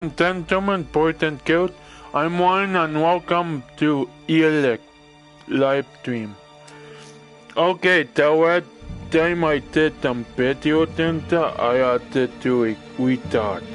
Gentlemen, boys and girls, I'm Warren and welcome to Elex live stream. Okay, the last time I did some video center, I had to do a restart.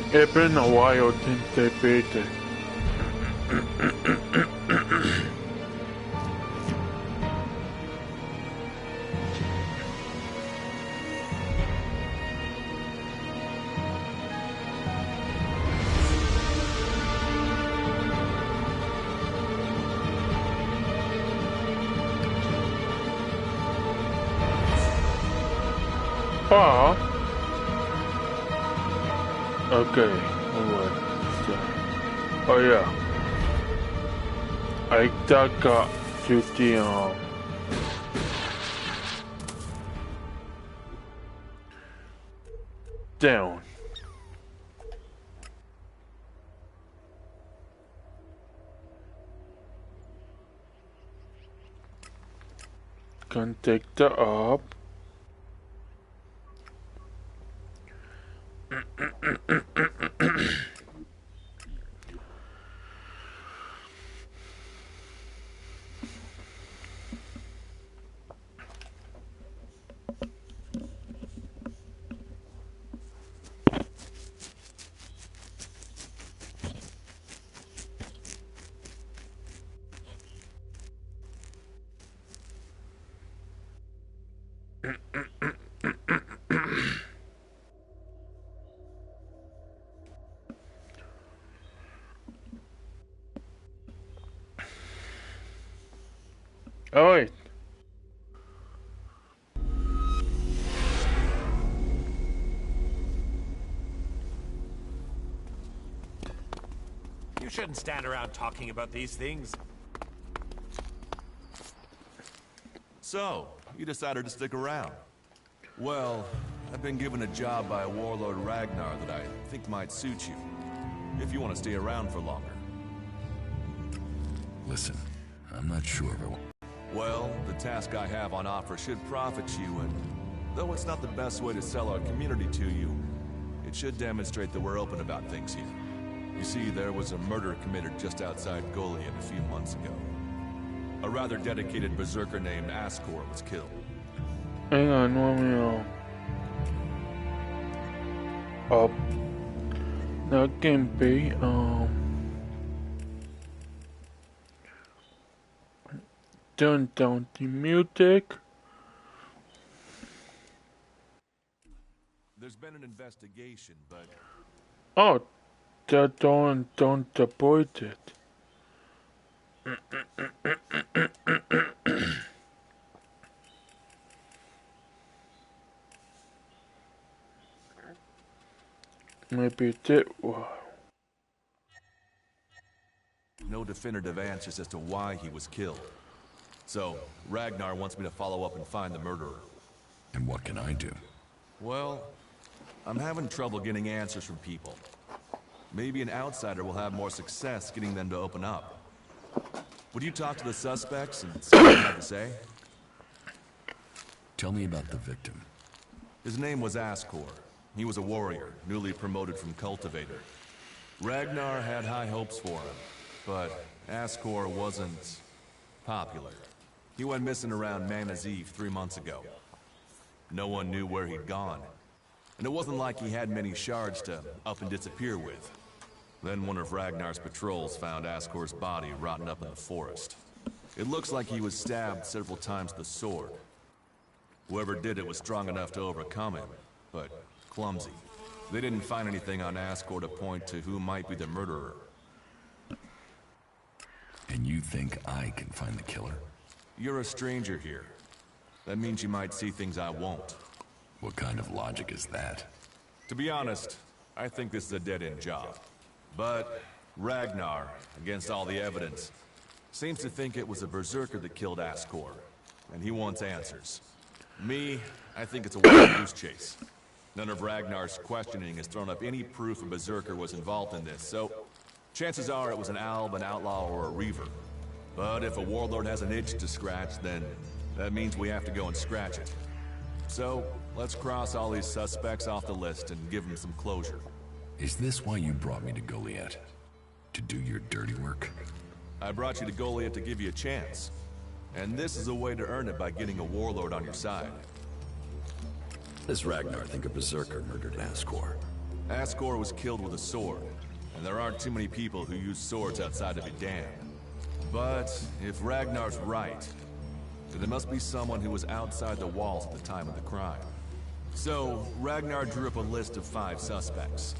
It's been a while since they beat it. Okay, alright. Oh yeah. I got to the down. Can take the up. Alright. You shouldn't stand around talking about these things. So, you decided to stick around. Well, I've been given a job by Warlord Ragnar that I think might suit you, if you want to stay around for longer. Listen, I'm not sure if I want... Well, the task I have on offer should profit you, and though it's not the best way to sell our community to you, it should demonstrate that we're open about things here. You see, there was a murder committed just outside Goliad a few months ago. A rather dedicated berserker named Askor was killed. Hang on, Romeo. That can be, turn down the music. There's been an investigation, but... Oh, that don't support it. Maybe that was. No definitive answers as to why he was killed. So, Ragnar wants me to follow up and find the murderer. And what can I do? Well, I'm having trouble getting answers from people. Maybe an outsider will have more success getting them to open up. Would you talk to the suspects and see what they have to say? Tell me about the victim. His name was Askor. He was a warrior, newly promoted from cultivator. Ragnar had high hopes for him, but Askor wasn't popular. He went missing around Mana's Eve 3 months ago. No one knew where he'd gone. And it wasn't like he had many shards to up and disappear with. Then one of Ragnar's patrols found Askor's body rotten up in the forest. It looks like he was stabbed several times with a sword. Whoever did it was strong enough to overcome him, but clumsy. They didn't find anything on Askor to point to who might be the murderer. And you think I can find the killer? You're a stranger here. That means you might see things I won't. What kind of logic is that? To be honest, I think this is a dead-end job. But Ragnar, against all the evidence, seems to think it was a berserker that killed Ascor, and he wants answers. Me, I think it's a wild goose chase. None of Ragnar's questioning has thrown up any proof a berserker was involved in this, so chances are it was an alb, an outlaw, or a reaver. But if a warlord has an itch to scratch, then that means we have to go and scratch it. So, let's cross all these suspects off the list and give them some closure. Is this why you brought me to Goliath? To do your dirty work? I brought you to Goliath to give you a chance. And this is a way to earn it by getting a warlord on your side. Does Ragnar think a berserker murdered Ascor? Ascor was killed with a sword, and there aren't too many people who use swords outside of Edan. But if Ragnar's right, then there must be someone who was outside the walls at the time of the crime. So, Ragnar drew up a list of 5 suspects.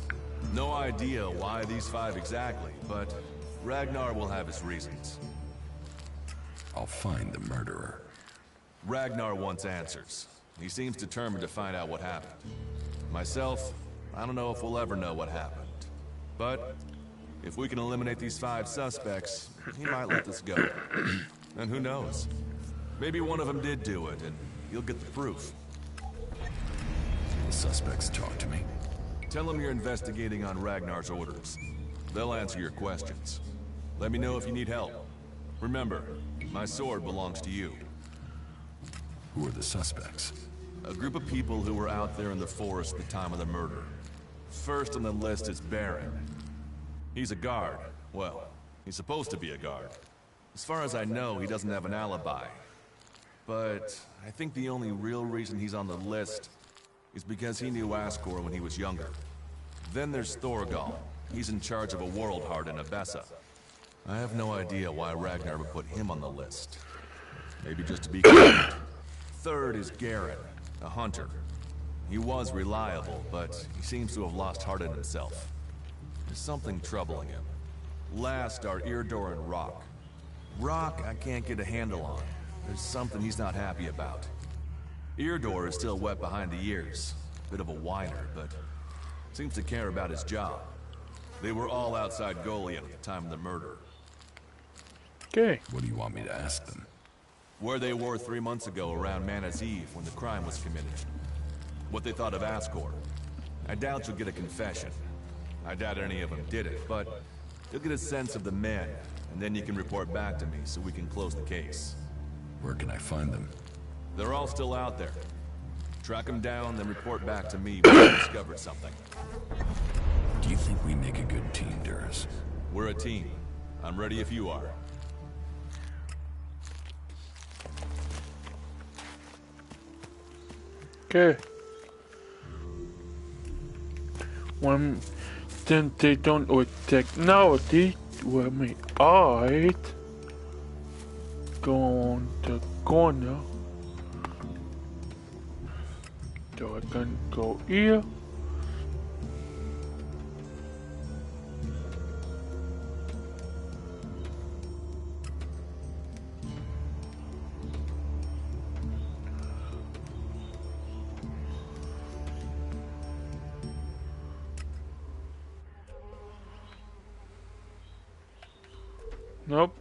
No idea why these 5 exactly, but Ragnar will have his reasons. I'll find the murderer. Ragnar wants answers. He seems determined to find out what happened. Myself, I don't know if we'll ever know what happened. But if we can eliminate these 5 suspects, he might let this go. And who knows? Maybe one of them did do it, and you'll get the proof. The suspects talk to me. Tell them you're investigating on Ragnar's orders. They'll answer your questions. Let me know if you need help. Remember, my sword belongs to you. Who are the suspects? A group of people who were out there in the forest at the time of the murder. First on the list is Baron. He's a guard. Well, he's supposed to be a guard. As far as I know, he doesn't have an alibi. But I think the only real reason he's on the list is because he knew Ascor when he was younger. Then there's Thorgal. He's in charge of a world heart in Abessa. I have no idea why Ragnar would put him on the list. Maybe just to be clear. Third is Garen, a hunter. He was reliable, but he seems to have lost heart in himself. There's something troubling him. Last are Irdor and Rock. Rock I can't get a handle on. There's something he's not happy about. Irdor is still wet behind the ears. Bit of a whiner, but seems to care about his job. They were all outside Goliath at the time of the murder. Okay. What do you want me to ask them? Where they were 3 months ago around Mana's Eve when the crime was committed. What they thought of Ascor. I doubt you'll get a confession. I doubt any of them did it, but you'll get a sense of the men, and then you can report back to me so we can close the case. Where can I find them? They're all still out there. Track them down, then report back to me when you discovered something. Do you think we make a good team, Duras? We're a team. I'm ready if you are. Okay. When then they don't with technology, well, me alright. Go on the corner. So I can go here. Nope.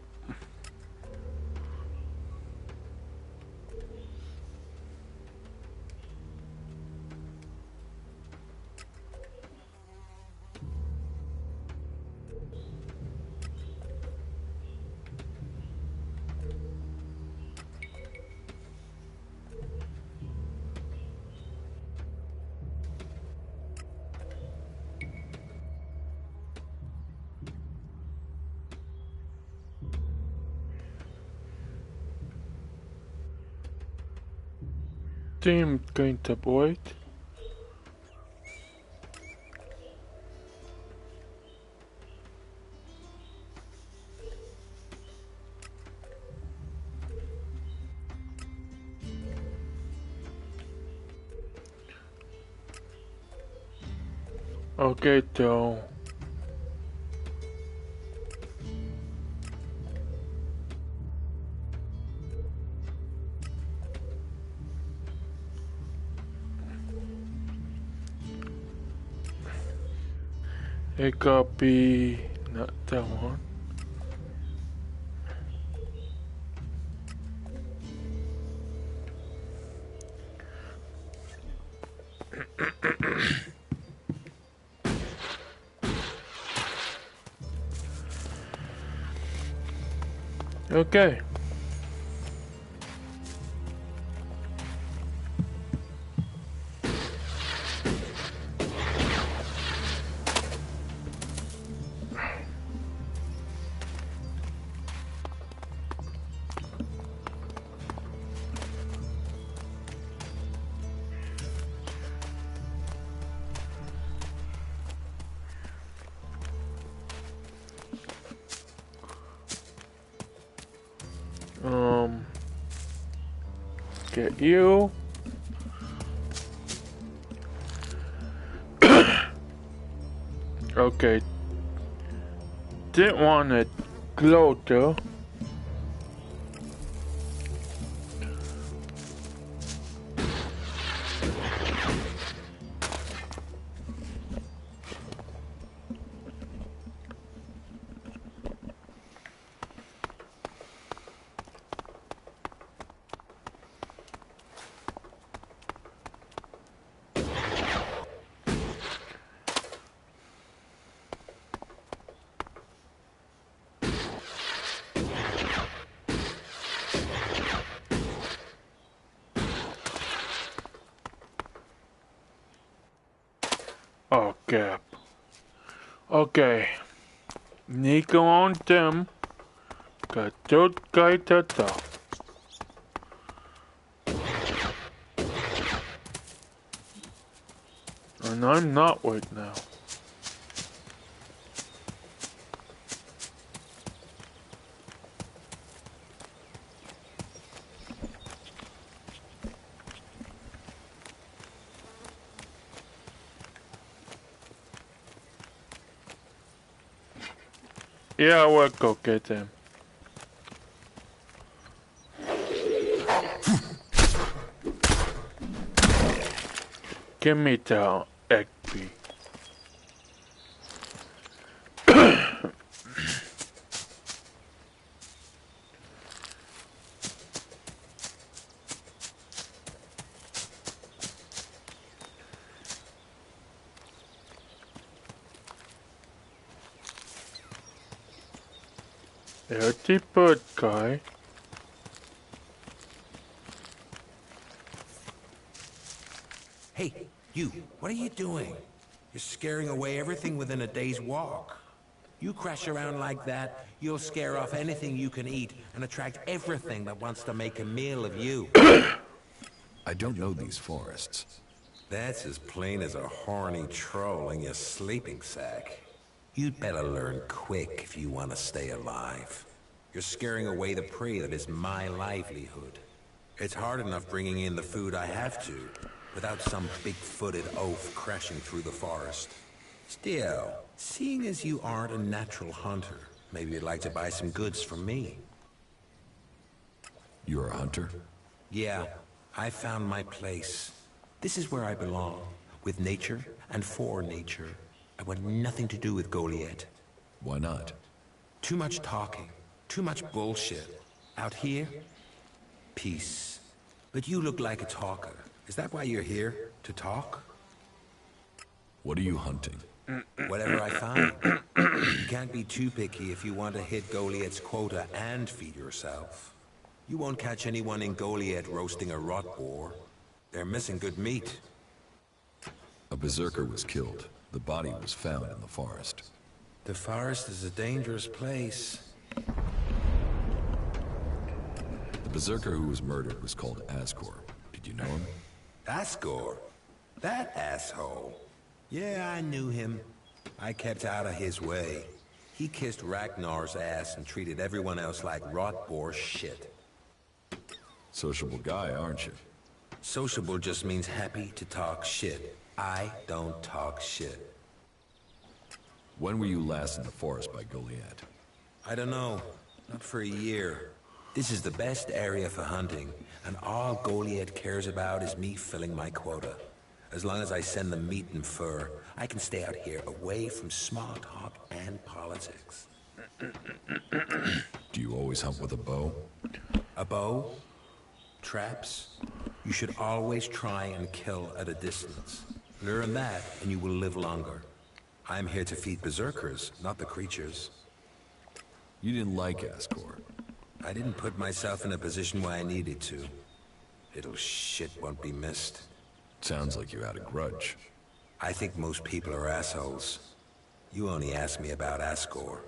Team going to avoid. Okay, so It could be not that one. Okay. Get you. Okay. Didn't want to glow though. Oh, gap. Okay. Nico on them. Got that guy to talk. And I'm not right now. Yeah, I will go get him. Give me the XP. There's the bird guy. Hey, you, what are you doing? You're scaring away everything within a day's walk. You crash around like that, you'll scare off anything you can eat and attract everything that wants to make a meal of you. I don't know these forests. That's as plain as a horny troll in your sleeping sack. You'd better learn quick if you want to stay alive. You're scaring away the prey that is my livelihood. It's hard enough bringing in the food I have to, without some big-footed oaf crashing through the forest. Still, seeing as you aren't a natural hunter, maybe you'd like to buy some goods from me. You're a hunter? Yeah, I found my place. This is where I belong, with nature and for nature. I want nothing to do with Goliath. Why not? Too much talking, too much bullshit. Out here, peace. But you look like a talker. Is that why you're here? To talk? What are you hunting? Whatever I find. You can't be too picky if you want to hit Goliath's quota and feed yourself. You won't catch anyone in Goliath roasting a rot boar. They're missing good meat. A berserker was killed. The body was found in the forest. The forest is a dangerous place. The berserker who was murdered was called Ascor. Did you know him? Ascor? That asshole. Yeah, I knew him. I kept out of his way. He kissed Ragnar's ass and treated everyone else like rot boar shit. Sociable guy, aren't you? Sociable just means happy to talk shit. I don't talk shit. When were you last in the forest by Goliath? I don't know. Not for a year. This is the best area for hunting, and all Goliath cares about is me filling my quota. As long as I send them meat and fur, I can stay out here away from small talk and politics. Do you always hunt with a bow? A bow? Traps? You should always try and kill at a distance. Learn that, and you will live longer. I'm here to feed berserkers, not the creatures. You didn't like Ascor. I didn't put myself in a position where I needed to. Little shit won't be missed. Sounds like you had a grudge. I think most people are assholes. You only asked me about Ascor.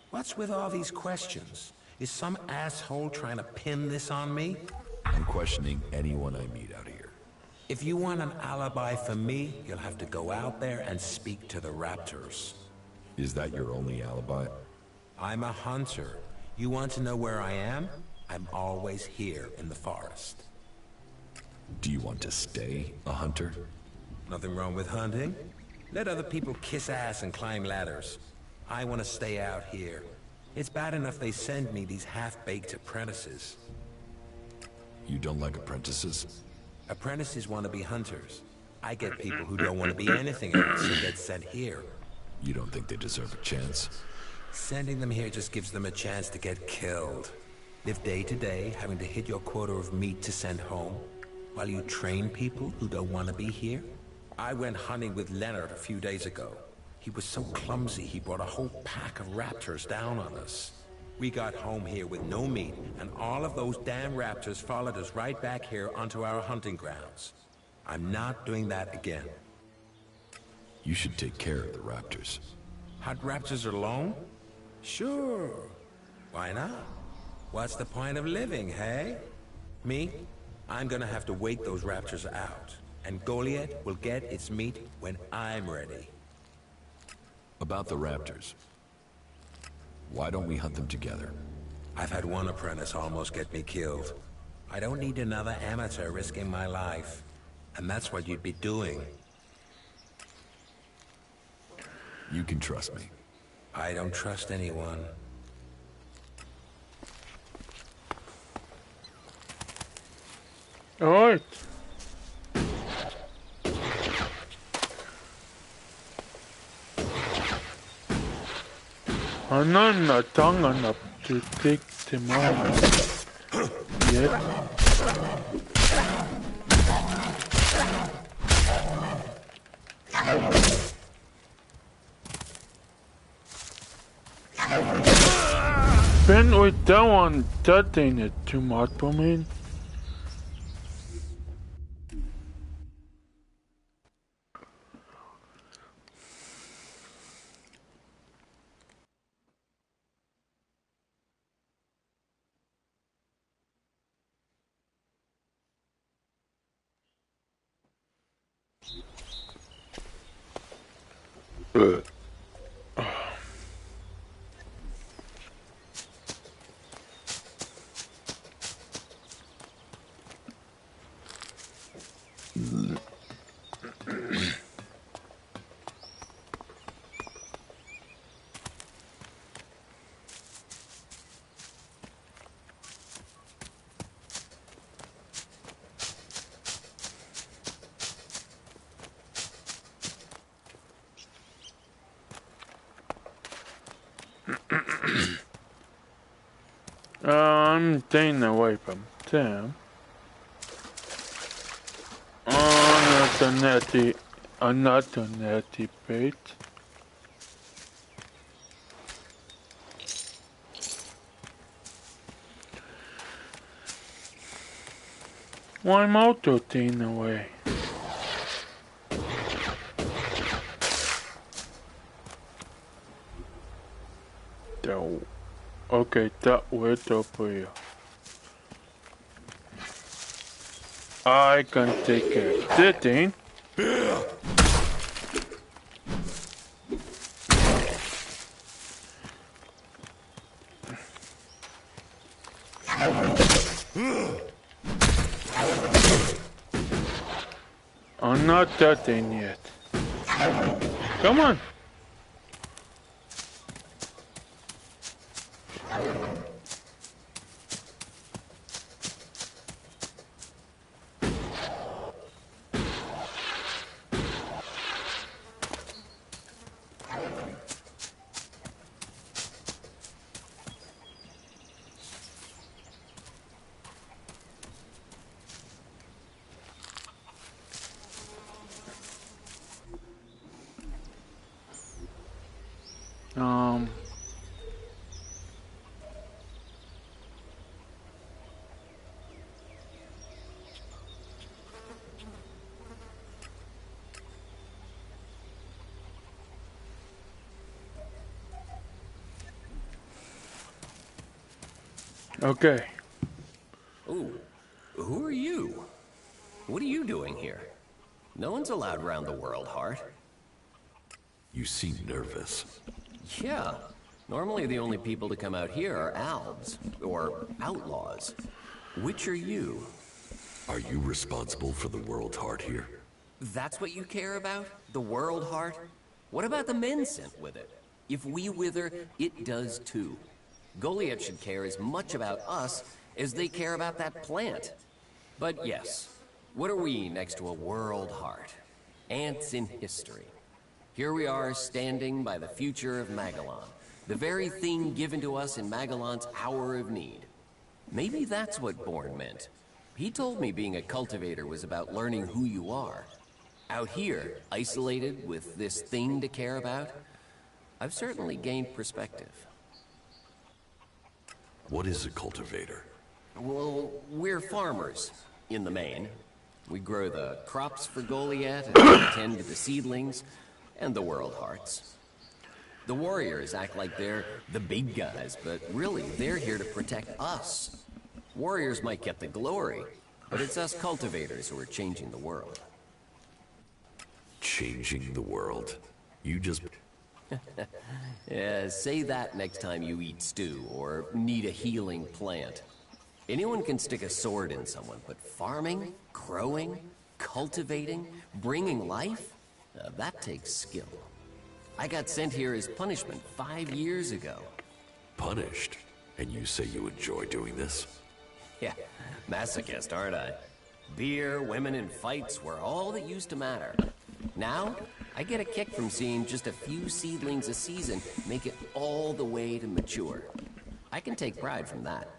What's with all these questions? Is some asshole trying to pin this on me? I'm questioning anyone I meet out here. If you want an alibi for me, you'll have to go out there and speak to the raptors. Is that your only alibi? I'm a hunter. You want to know where I am? I'm always here in the forest. Do you want to stay a hunter? Nothing wrong with hunting. Let other people kiss ass and climb ladders. I want to stay out here. It's bad enough they send me these half-baked apprentices. You don't like apprentices? Apprentices want to be hunters. I get people who don't want to be anything else and get sent here. You don't think they deserve a chance? Sending them here just gives them a chance to get killed. Live day to day, having to hit your quota of meat to send home, while you train people who don't want to be here. I went hunting with Leonard a few days ago. He was so clumsy he brought a whole pack of raptors down on us. We got home here with no meat, and all of those damn raptors followed us right back here onto our hunting grounds. I'm not doing that again. You should take care of the raptors. Hunt raptors alone? Sure. Why not? What's the point of living, hey? Me? I'm gonna have to wait those raptors out. And Goliath will get its meat when I'm ready. About the raptors. Why don't we hunt them together? I've had one apprentice almost get me killed. I don't need another amateur risking my life. And that's what you'd be doing. You can trust me. I don't trust anyone. Alright. I'm not tongue enough to take them out yet. Ben with that one, that ain't it too much for me. I'm staying away from them. Oh, not a natty bait. Why am I also staying away? So, okay, that went over here. I can take care of that thing. I'm not that thing yet. Come on. Um. Okay. Ooh, who are you? What are you doing here? No one's allowed around the world, Hart. You seem nervous. Yeah. Normally the only people to come out here are Albs, or outlaws. Which are you? Are you responsible for the world heart here? That's what you care about? The world, Hart? What about the men sent with it? If we wither, it does too. Goliath should care as much about us as they care about that plant. But yes, what are we next to a world heart? Ants in history. Here we are standing by the future of Magellan, the very thing given to us in Magellan's hour of need. Maybe that's what Bourne meant. He told me being a cultivator was about learning who you are. Out here, isolated with this thing to care about, I've certainly gained perspective. What is a cultivator? Well, we're farmers, in the main. We grow the crops for Goliath and tend to the seedlings and the world hearts. The warriors act like they're the big guys, but really they're here to protect us. Warriors might get the glory, but it's us cultivators who are changing the world. Changing the world? You just... Yeah, say that next time you eat stew or need a healing plant. Anyone can stick a sword in someone, but farming, growing, cultivating, bringing life, that takes skill. I got sent here as punishment 5 years ago. Punished? And you say you enjoy doing this? Yeah, masochist, aren't I? Beer, women, and fights were all that used to matter. Now, I get a kick from seeing just a few seedlings a season make it all the way to mature. I can take pride from that.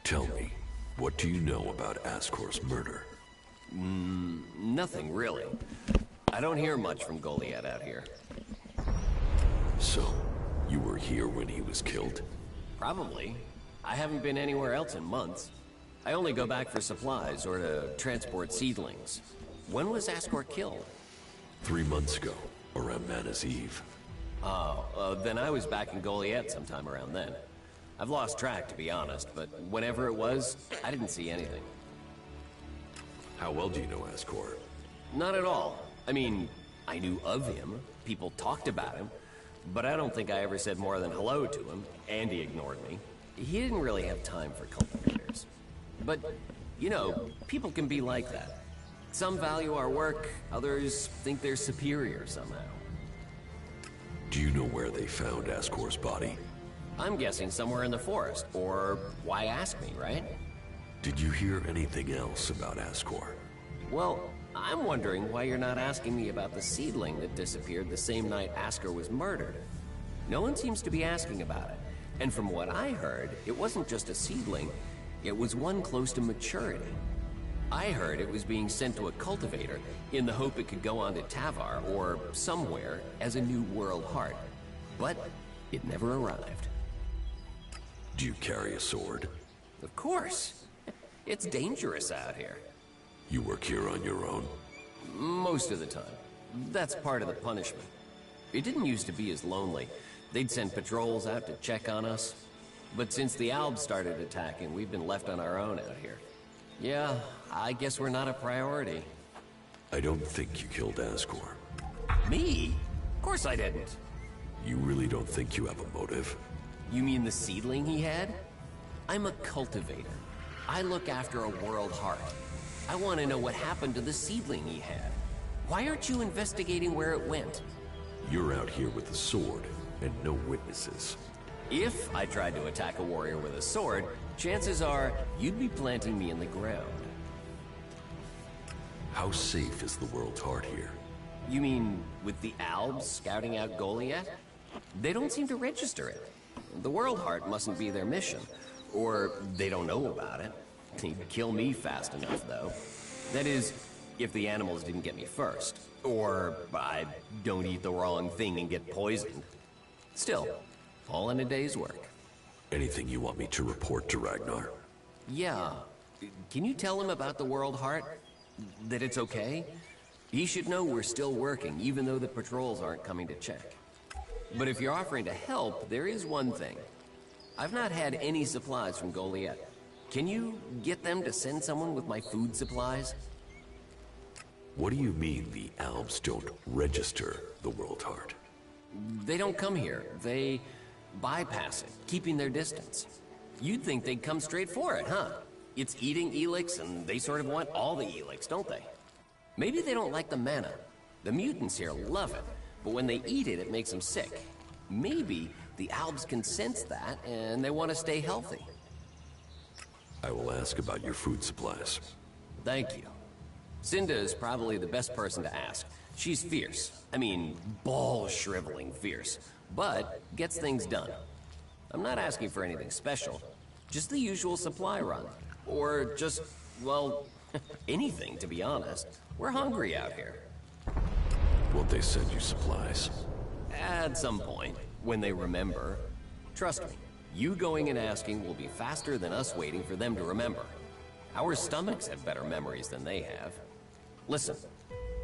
Tell me, what do you know about Ascor's murder? Nothing really. I don't hear much from Goliath out here. So, you were here when he was killed? Probably. I haven't been anywhere else in months. I only go back for supplies or to transport seedlings. When was Ascor killed? 3 months ago, around Mana's Eve. Oh, then I was back in Goliath sometime around then. I've lost track, to be honest, but whenever it was, I didn't see anything. How well do you know Ascor? Not at all. I mean, I knew of him, people talked about him, but I don't think I ever said more than hello to him, and he ignored me. He didn't really have time for cultivators. But, you know, people can be like that. Some value our work, others think they're superior somehow. Do you know where they found Ascor's body? I'm guessing somewhere in the forest, or why ask me, right? Did you hear anything else about Ascor? Well, I'm wondering why you're not asking me about the seedling that disappeared the same night Ascor was murdered. No one seems to be asking about it, and from what I heard, it wasn't just a seedling, it was one close to maturity. I heard it was being sent to a cultivator in the hope it could go on to Tavar or somewhere as a new world heart. But it never arrived. Do you carry a sword? Of course. It's dangerous out here. You work here on your own? Most of the time. That's part of the punishment. It didn't used to be as lonely. They'd send patrols out to check on us. But since the Albs started attacking, we've been left on our own out here. Yeah, I guess we're not a priority. I don't think you killed Ascor. Me? Of course I didn't. You really don't think you have a motive? You mean the seedling he had? I'm a cultivator. I look after a world heart. I want to know what happened to the seedling he had. Why aren't you investigating where it went? You're out here with a sword, and no witnesses. If I tried to attack a warrior with a sword, chances are you'd be planting me in the ground. How safe is the world's heart here? You mean with the Albs scouting out Goliath? They don't seem to register it. The World Heart mustn't be their mission. Or they don't know about it. He'd kill me fast enough, though. That is, If the animals didn't get me first. Or I don't eat the wrong thing and get poisoned. Still, all in a day's work. Anything you want me to report to Ragnar? Yeah. Can you tell him about the World Heart? That it's okay? He should know we're still working, even though the patrols aren't coming to check. But if you're offering to help, there is one thing. I've not had any supplies from Goliath. Can you get them to send someone with my food supplies? What do you mean the Albs don't register the World Heart? They don't come here. They bypass it, keeping their distance. You'd think they'd come straight for it, huh? It's eating Elex, and they sort of want all the Elex, don't they? Maybe they don't like the mana. The mutants here love it, but when they eat it, it makes them sick. Maybe the Albs can sense that, and they want to stay healthy. I will ask about your food supplies. Thank you. Cinda is probably the best person to ask. She's fierce. I mean, ball-shriveling fierce. But gets things done. I'm not asking for anything special. Just the usual supply run. Or just, well, anything, to be honest. We're hungry out here. Won't they send you supplies? At some point, when they remember. Trust me, you going and asking will be faster than us waiting for them to remember. Our stomachs have better memories than they have. Listen,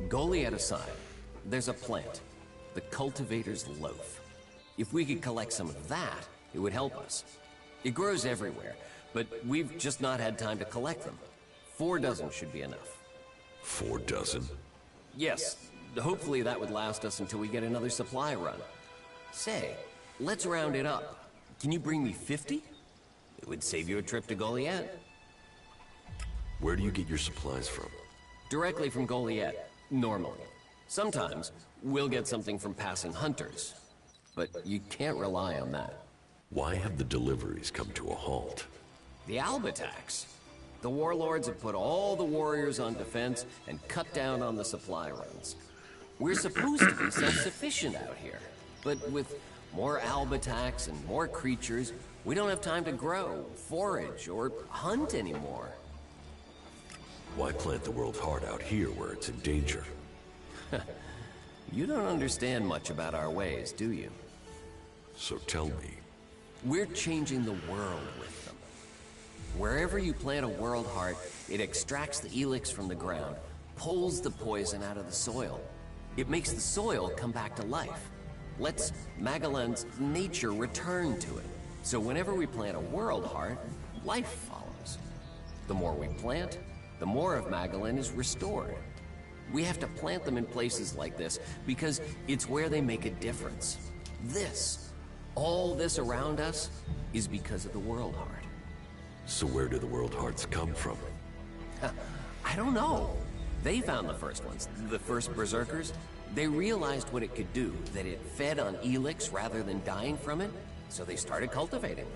Goliath aside, there's a plant. The Cultivator's Loaf. If we could collect some of that, it would help us. It grows everywhere, but we've just not had time to collect them. 4 dozen should be enough. 4 dozen? Yes, hopefully that would last us until we get another supply run. Say, let's round it up. Can you bring me 50? It would save you a trip to Goliath. Where do you get your supplies from? Directly from Goliath, normally. Sometimes, we'll get something from passing hunters. But you can't rely on that. Why have the deliveries come to a halt? The Alb attacks. The warlords have put all the warriors on defense and cut down on the supply runs. We're supposed to be self-sufficient out here. But with more Alb attacks and more creatures, we don't have time to grow, forage, or hunt anymore. Why plant the World Heart out here where it's in danger? You don't understand much about our ways, do you? So tell me. We're changing the world with them. Wherever you plant a World Heart, it extracts the Elex from the ground, pulls the poison out of the soil. It makes the soil come back to life. Lets Magellan's nature return to it. So whenever we plant a World Heart, life follows. The more we plant, the more of Magellan is restored. We have to plant them in places like this because it's where they make a difference. All this around us, is because of the World Heart. So where do the World Hearts come from? I don't know. They found the first ones, the first Berserkers. They realized what it could do, that it fed on Elex rather than dying from it, so they started cultivating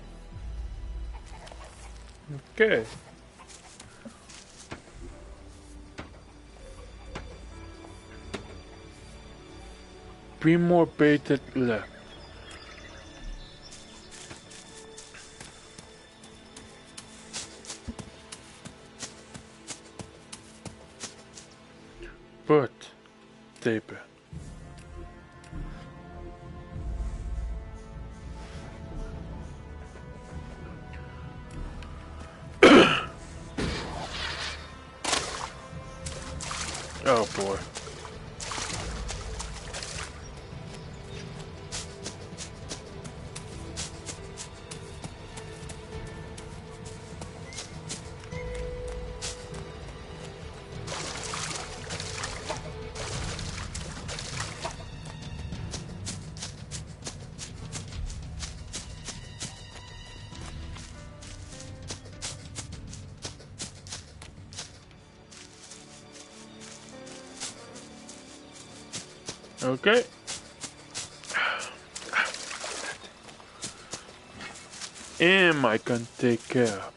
it. Okay. Three more baited left. But, taper. Oh boy. Okay. Am I can take care of?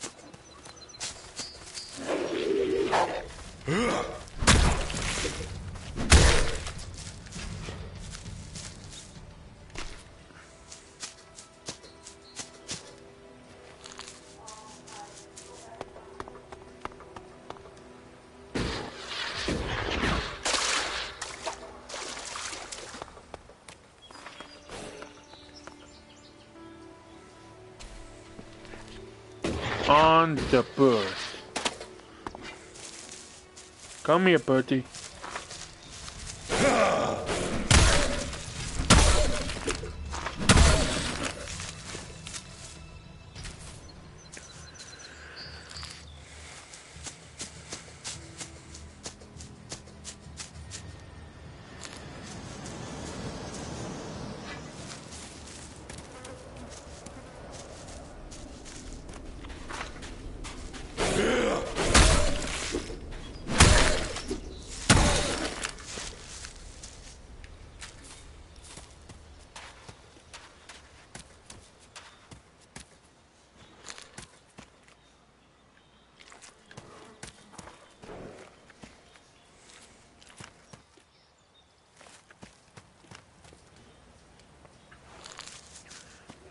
on the bird. Come here, birdie.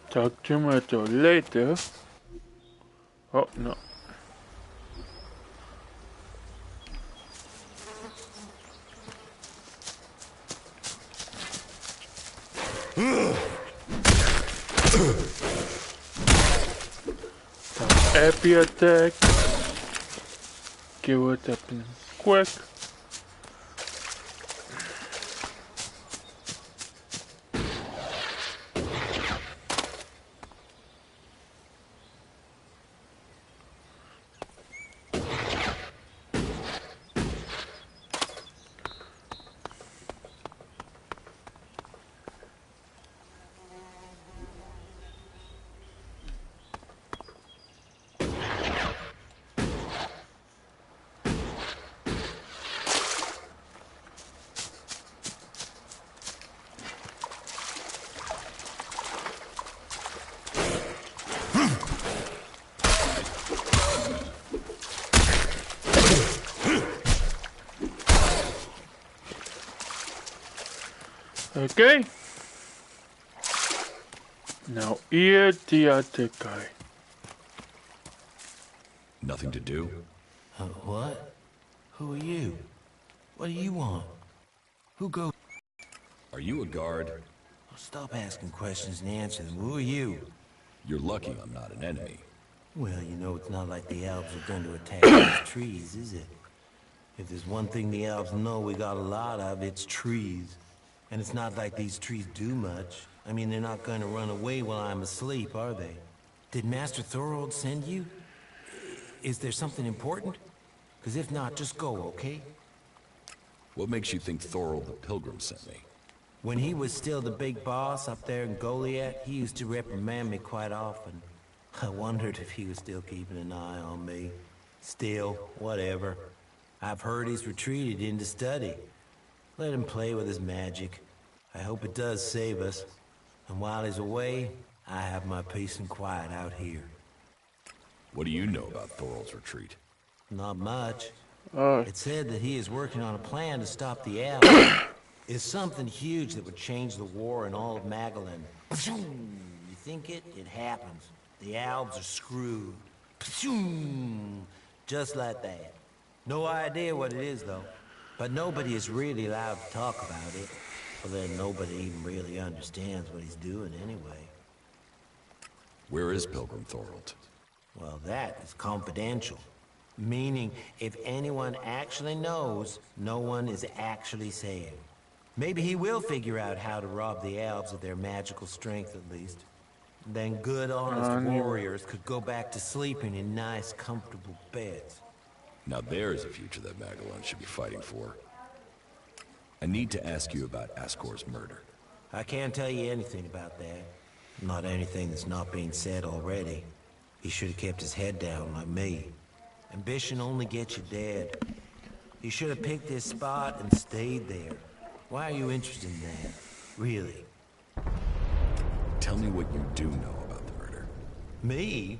Talk to Mato later. Oh no. Happy attack. Give it up quick. Okay. Now here the other guy. Nothing to do? What? Who are you? What do you want? Who goes? Are you a guard? Stop asking questions and answer them. Who are you? You're lucky I'm not an enemy. Well, you know, it's not like the elves are going to attack these trees, is it? If there's one thing the elves know we got a lot of, it's trees. And it's not like these trees do much. I mean, they're not going to run away while I'm asleep, are they? Did Master Thorold send you? Is there something important? Because if not, just go, okay? What makes you think Thorold the Pilgrim sent me? When he was still the big boss up there in Goliath, he used to reprimand me quite often. I wondered if he was still keeping an eye on me. Still, whatever. I've heard he's retreated into study. Let him play with his magic. I hope it does save us. And while he's away, I have my peace and quiet out here. What do you know about Thorold's retreat? Not much. Oh, It said that he is working on a plan to stop the elves. It's something huge that would change the war in all of Magalan. You think it? It happens. The elves are screwed. Just like that. No idea what it is, though. But nobody is really allowed to talk about it. Well, then nobody even really understands what he's doing anyway. Where is Pilgrim Thorold? Well, that is confidential. Meaning, if anyone actually knows, no one is actually saying. Maybe he will figure out how to rob the elves of their magical strength, at least. Then good, honest warriors could go back to sleeping in nice, comfortable beds. Now there's a future that Magalan should be fighting for. I need to ask you about Ascor's murder. I can't tell you anything about that. Not anything that's not being said already. He should have kept his head down like me. Ambition only gets you dead. He should have picked his spot and stayed there. Why are you interested in that? Really? Tell me what you do know about the murder. Me?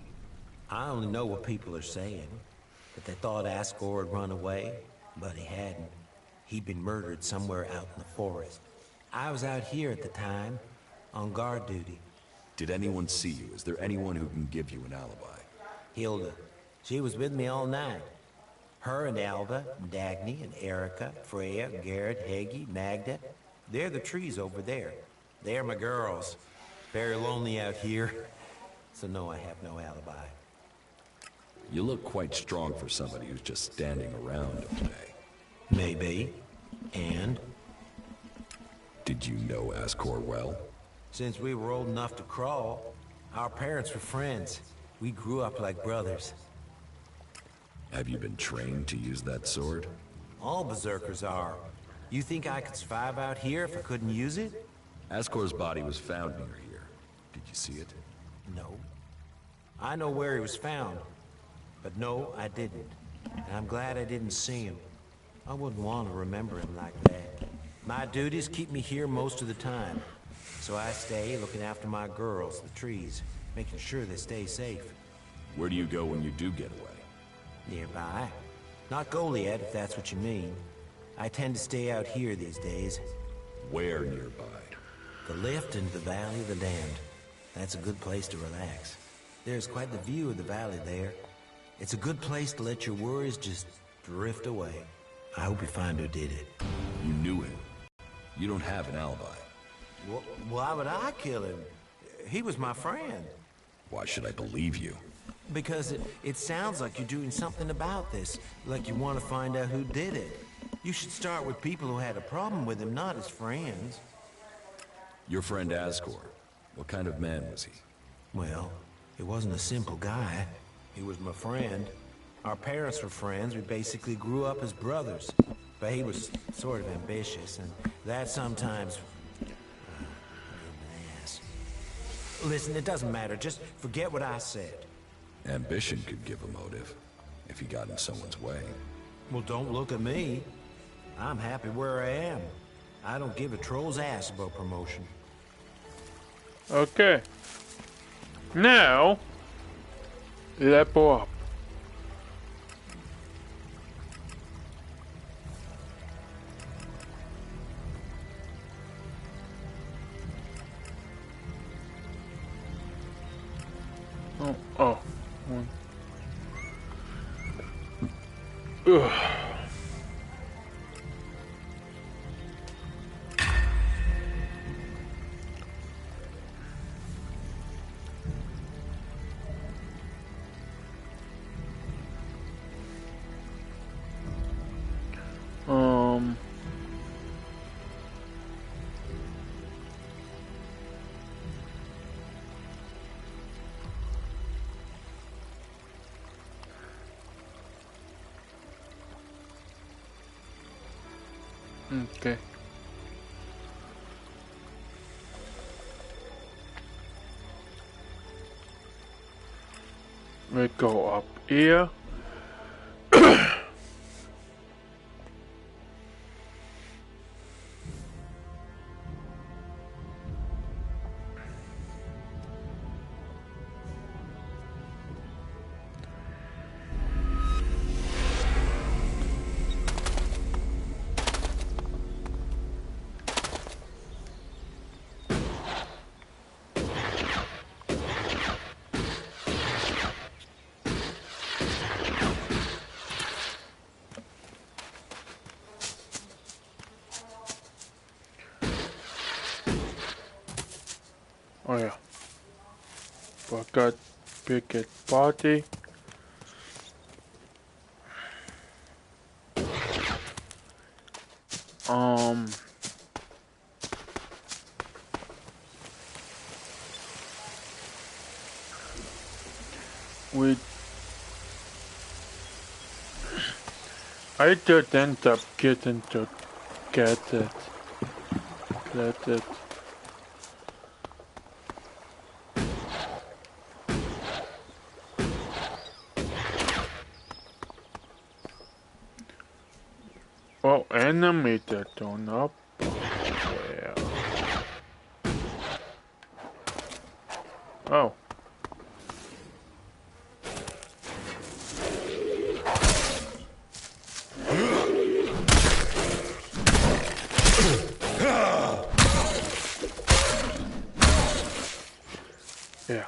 I only know what people are saying. That they thought Ascor had run away, but he hadn't. He'd been murdered somewhere out in the forest. I was out here at the time, on guard duty. Did anyone see you? Is there anyone who can give you an alibi? Hilda. She was with me all night. Her and Alva, and Dagny, and Erica, Freya, Garrett, Heggie, Magda. They're the trees over there. They're my girls. Very lonely out here. So no, I have no alibi. You look quite strong for somebody who's just standing around all day. Maybe. And? Did you know Ascor well? Since we were old enough to crawl, our parents were friends. We grew up like brothers. Have you been trained to use that sword? All berserkers are. You think I could survive out here if I couldn't use it? Ascor's body was found near here. Did you see it? No. I know where he was found. But no, I didn't. And I'm glad I didn't see him. I wouldn't want to remember him like that. My duties keep me here most of the time. So I stay looking after my girls, the trees, making sure they stay safe. Where do you go when you do get away? Nearby. Not Goliath, if that's what you mean. I tend to stay out here these days. Where nearby? The lift into the Valley of the Damned. That's a good place to relax. There's quite the view of the valley there. It's a good place to let your worries just drift away. I hope you find who did it. You knew him. You don't have an alibi. Why would I kill him? He was my friend. Why should I believe you? Because it sounds like you're doing something about this, like you want to find out who did it. You should start with people who had a problem with him, not his friends. Your friend Ascor, what kind of man was he? Well, he wasn't a simple guy. He was my friend. Our parents were friends. We basically grew up as brothers. But he was sort of ambitious, and that sometimes... Listen, it doesn't matter. Just forget what I said. Ambition could give a motive, if he got in someone's way. Well, don't look at me. I'm happy where I am. I don't give a troll's ass about promotion. Okay. Now, level up. Oh. Ugh. Okay. We go up here. Oh yeah. Forgot Picket Party. I did end up getting to get it. Get it. Oh, enemy that turn up. Yeah. Oh. Yeah.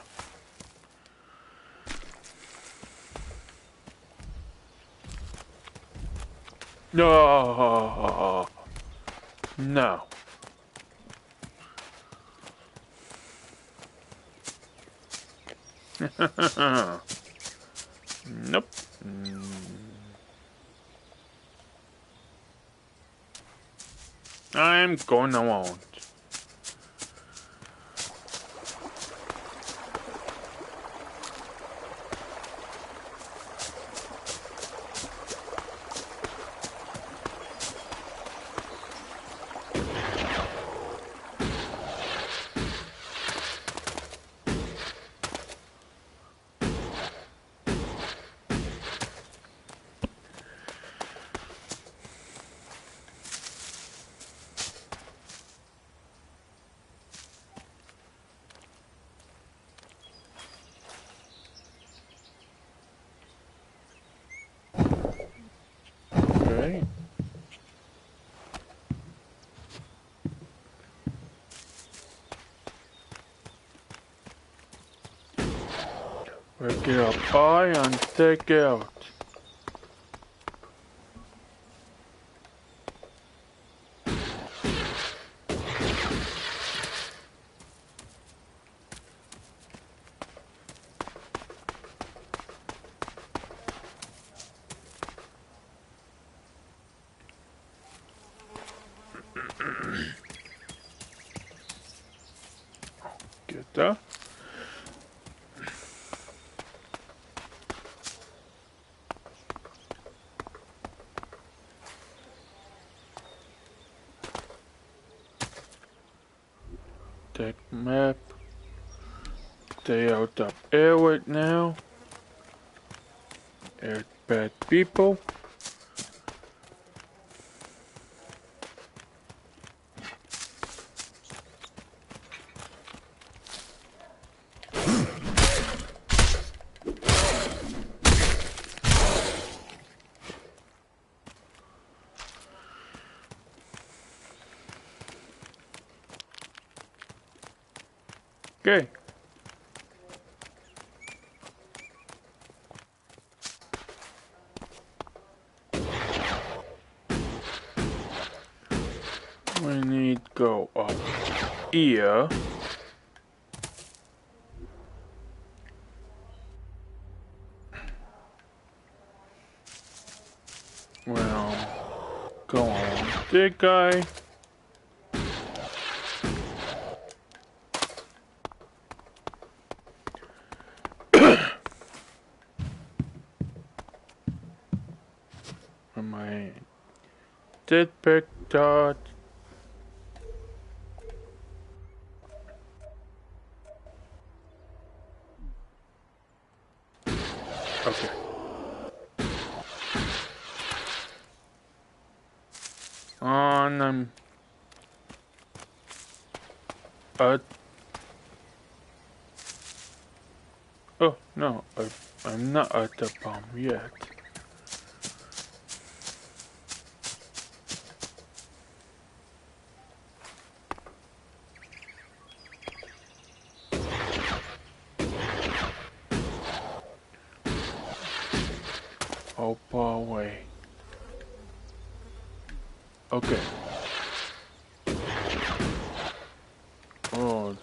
No. No. Nope. I'm going alone. Okay. Pick it up high and take it out. Get that. Take map. Stay out of air right now. There's bad people. Okay. We need to go up here. Well, go on. Big guy. Am I did pick dot? Okay. On oh no, I'm not at the bomb yet. Oh, far away. Okay. Oh,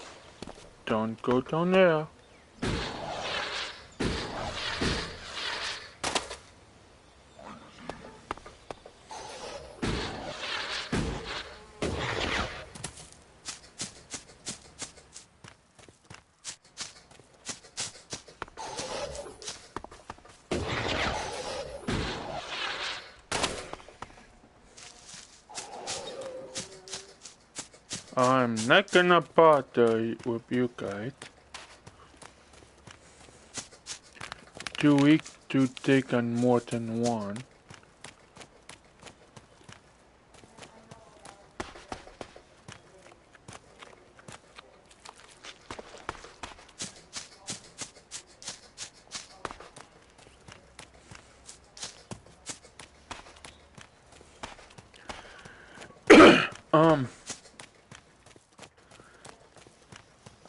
don't go down there. I'm not gonna bother with you guys. Too weak to take on more than one.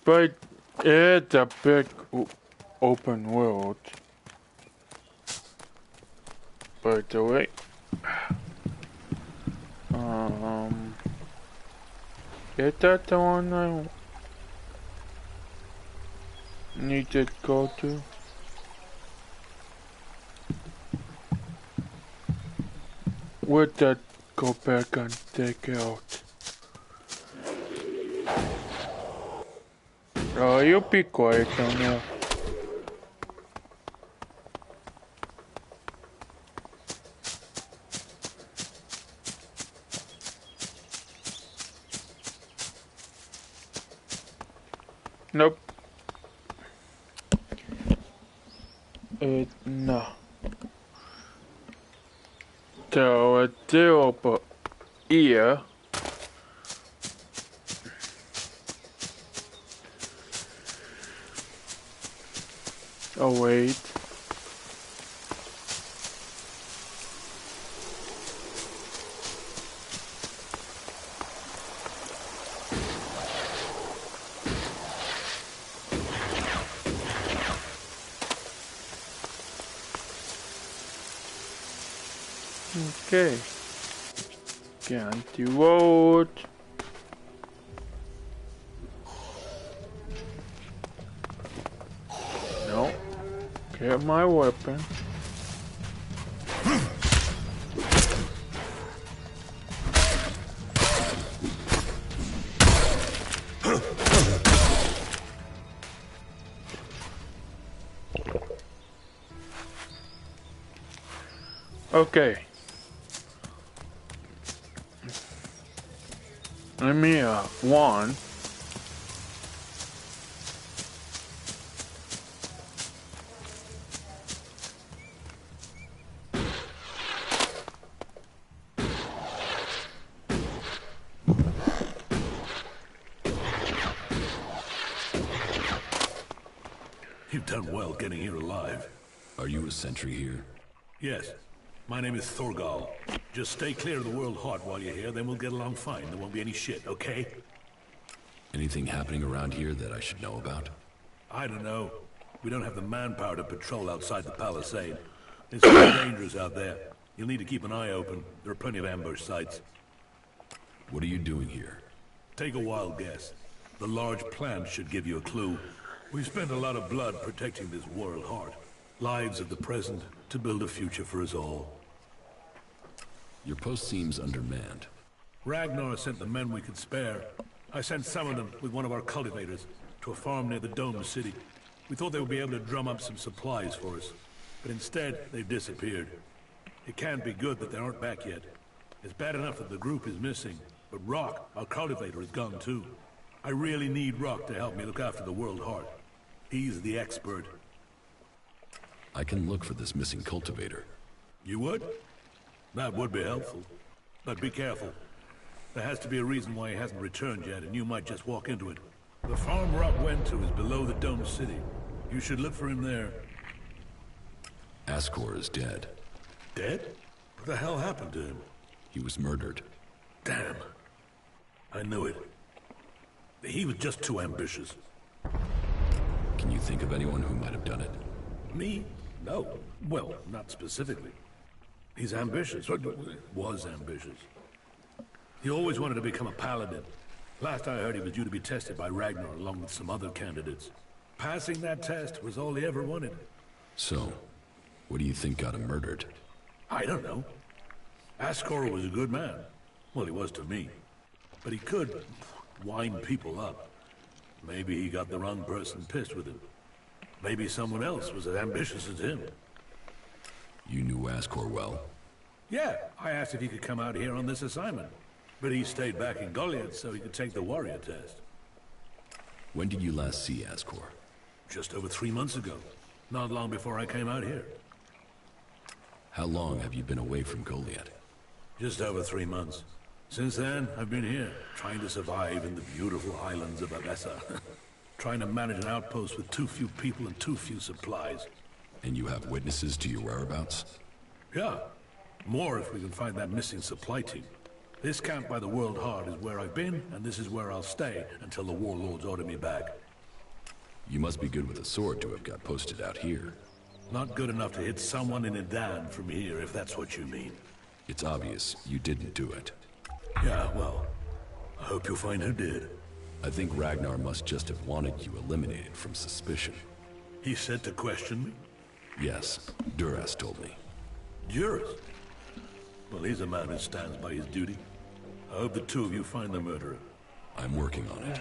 But it's a big open world. By the way, is that the one I need to go to? with that, go back and take it out. Oh, you be quiet down there. Nope. No. So it's zero, but here. Oh wait. Okay. Can't do road. No. Get my weapon. Okay. Let me one. You've done well getting here alive. Are you a sentry here? Yes. My name is Thorgal. Just stay clear of the World Heart while you're here, then we'll get along fine. There won't be any shit, okay? Anything happening around here that I should know about? I don't know. We don't have the manpower to patrol outside the palisade. It's very dangerous out there. You'll need to keep an eye open. There are plenty of ambush sites. What are you doing here? Take a wild guess. The large plant should give you a clue. We've spent a lot of blood protecting this World Heart. Lives of the present to build a future for us all. Your post seems undermanned. Ragnar sent the men we could spare. I sent some of them with one of our cultivators to a farm near the Dome City. We thought they would be able to drum up some supplies for us, but instead they've disappeared. It can't be good that they aren't back yet. It's bad enough that the group is missing, but Rock, our cultivator, is gone too. I really need Rock to help me look after the World Heart. He's the expert. I can look for this missing cultivator. You would? That would be helpful. But be careful. There has to be a reason why he hasn't returned yet, and you might just walk into it. The farm Rock went to is below the Dome City. You should look for him there. Ascor is dead. Dead? What the hell happened to him? He was murdered. Damn. I knew it. He was just too ambitious. Can you think of anyone who might have done it? Me? No. Well, not specifically. He's ambitious. Was ambitious. He always wanted to become a paladin. Last I heard, he was due to be tested by Ragnar along with some other candidates. Passing that test was all he ever wanted. So, what do you think got him murdered? I don't know. Ascor was a good man. Well, he was to me. But he could wind people up. Maybe he got the wrong person pissed with him. Maybe someone else was as ambitious as him. You knew Ascor well? Yeah, I asked if he could come out here on this assignment. But he stayed back in Goliath so he could take the warrior test. When did you last see Ascor? Just over 3 months ago. Not long before I came out here. How long have you been away from Goliath? Just over 3 months. Since then, I've been here, trying to survive in the beautiful highlands of Avessa. Trying to manage an outpost with too few people and too few supplies. And you have witnesses to your whereabouts? Yeah. More if we can find that missing supply team. This camp by the World Heart is where I've been, and this is where I'll stay until the warlords order me back. You must be good with a sword to have got posted out here. Not good enough to hit someone in Idan from here, if that's what you mean. It's obvious you didn't do it. Yeah, well, I hope you'll find who did. I think Ragnar must just have wanted you eliminated from suspicion. He said to question me? Yes, Duras told me. Duras? Well, he's a man who stands by his duty. I hope the two of you find the murderer. I'm working on it.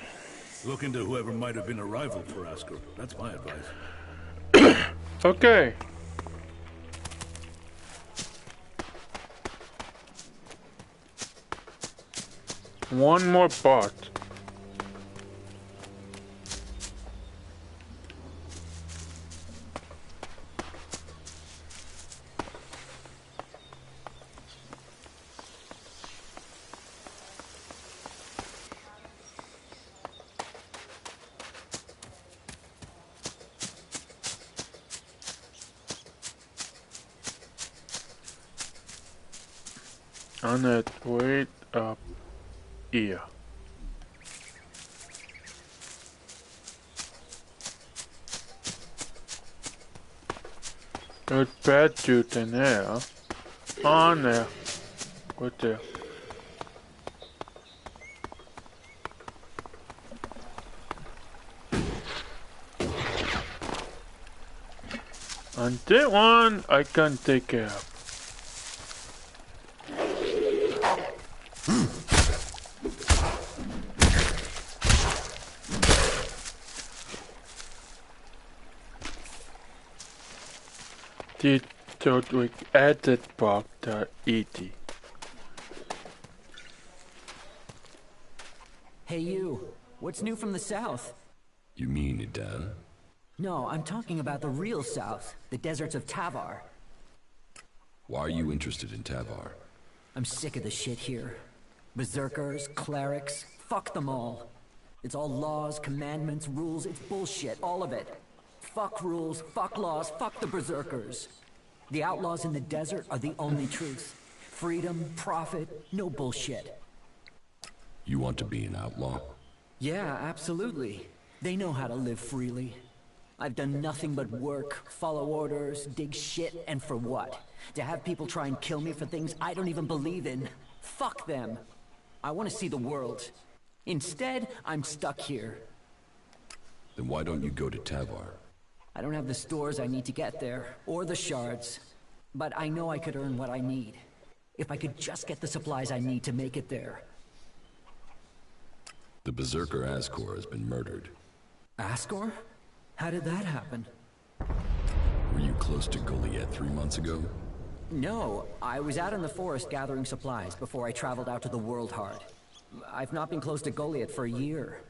Look into whoever might have been a rival for Askor. That's my advice. Okay. One more part. On it, wait up here. Good bad dude in there. On there. Good there. And that one I can take care of. Did we added back to E.T. Hey you, what's new from the south? You mean Idan? No, I'm talking about the real south, the deserts of Tavar. Why are you interested in Tavar? I'm sick of the shit here. Berserkers, clerics, fuck them all. It's all laws, commandments, rules, it's bullshit, all of it. Fuck rules, fuck laws, fuck the berserkers. The outlaws in the desert are the only truth. Freedom, profit, no bullshit. You want to be an outlaw? Yeah, absolutely. They know how to live freely. I've done nothing but work, follow orders, dig shit, and for what? To have people try and kill me for things I don't even believe in. Fuck them. I want to see the world. Instead, I'm stuck here. Then why don't you go to Tavar? I don't have the stores I need to get there, or the shards. But I know I could earn what I need. If I could just get the supplies I need to make it there. The Berserker Askor has been murdered. Askor? How did that happen? Were you close to Goliath 3 months ago? No, I was out in the forest gathering supplies before I traveled out to the World Heart. I've not been close to Goliath for a year.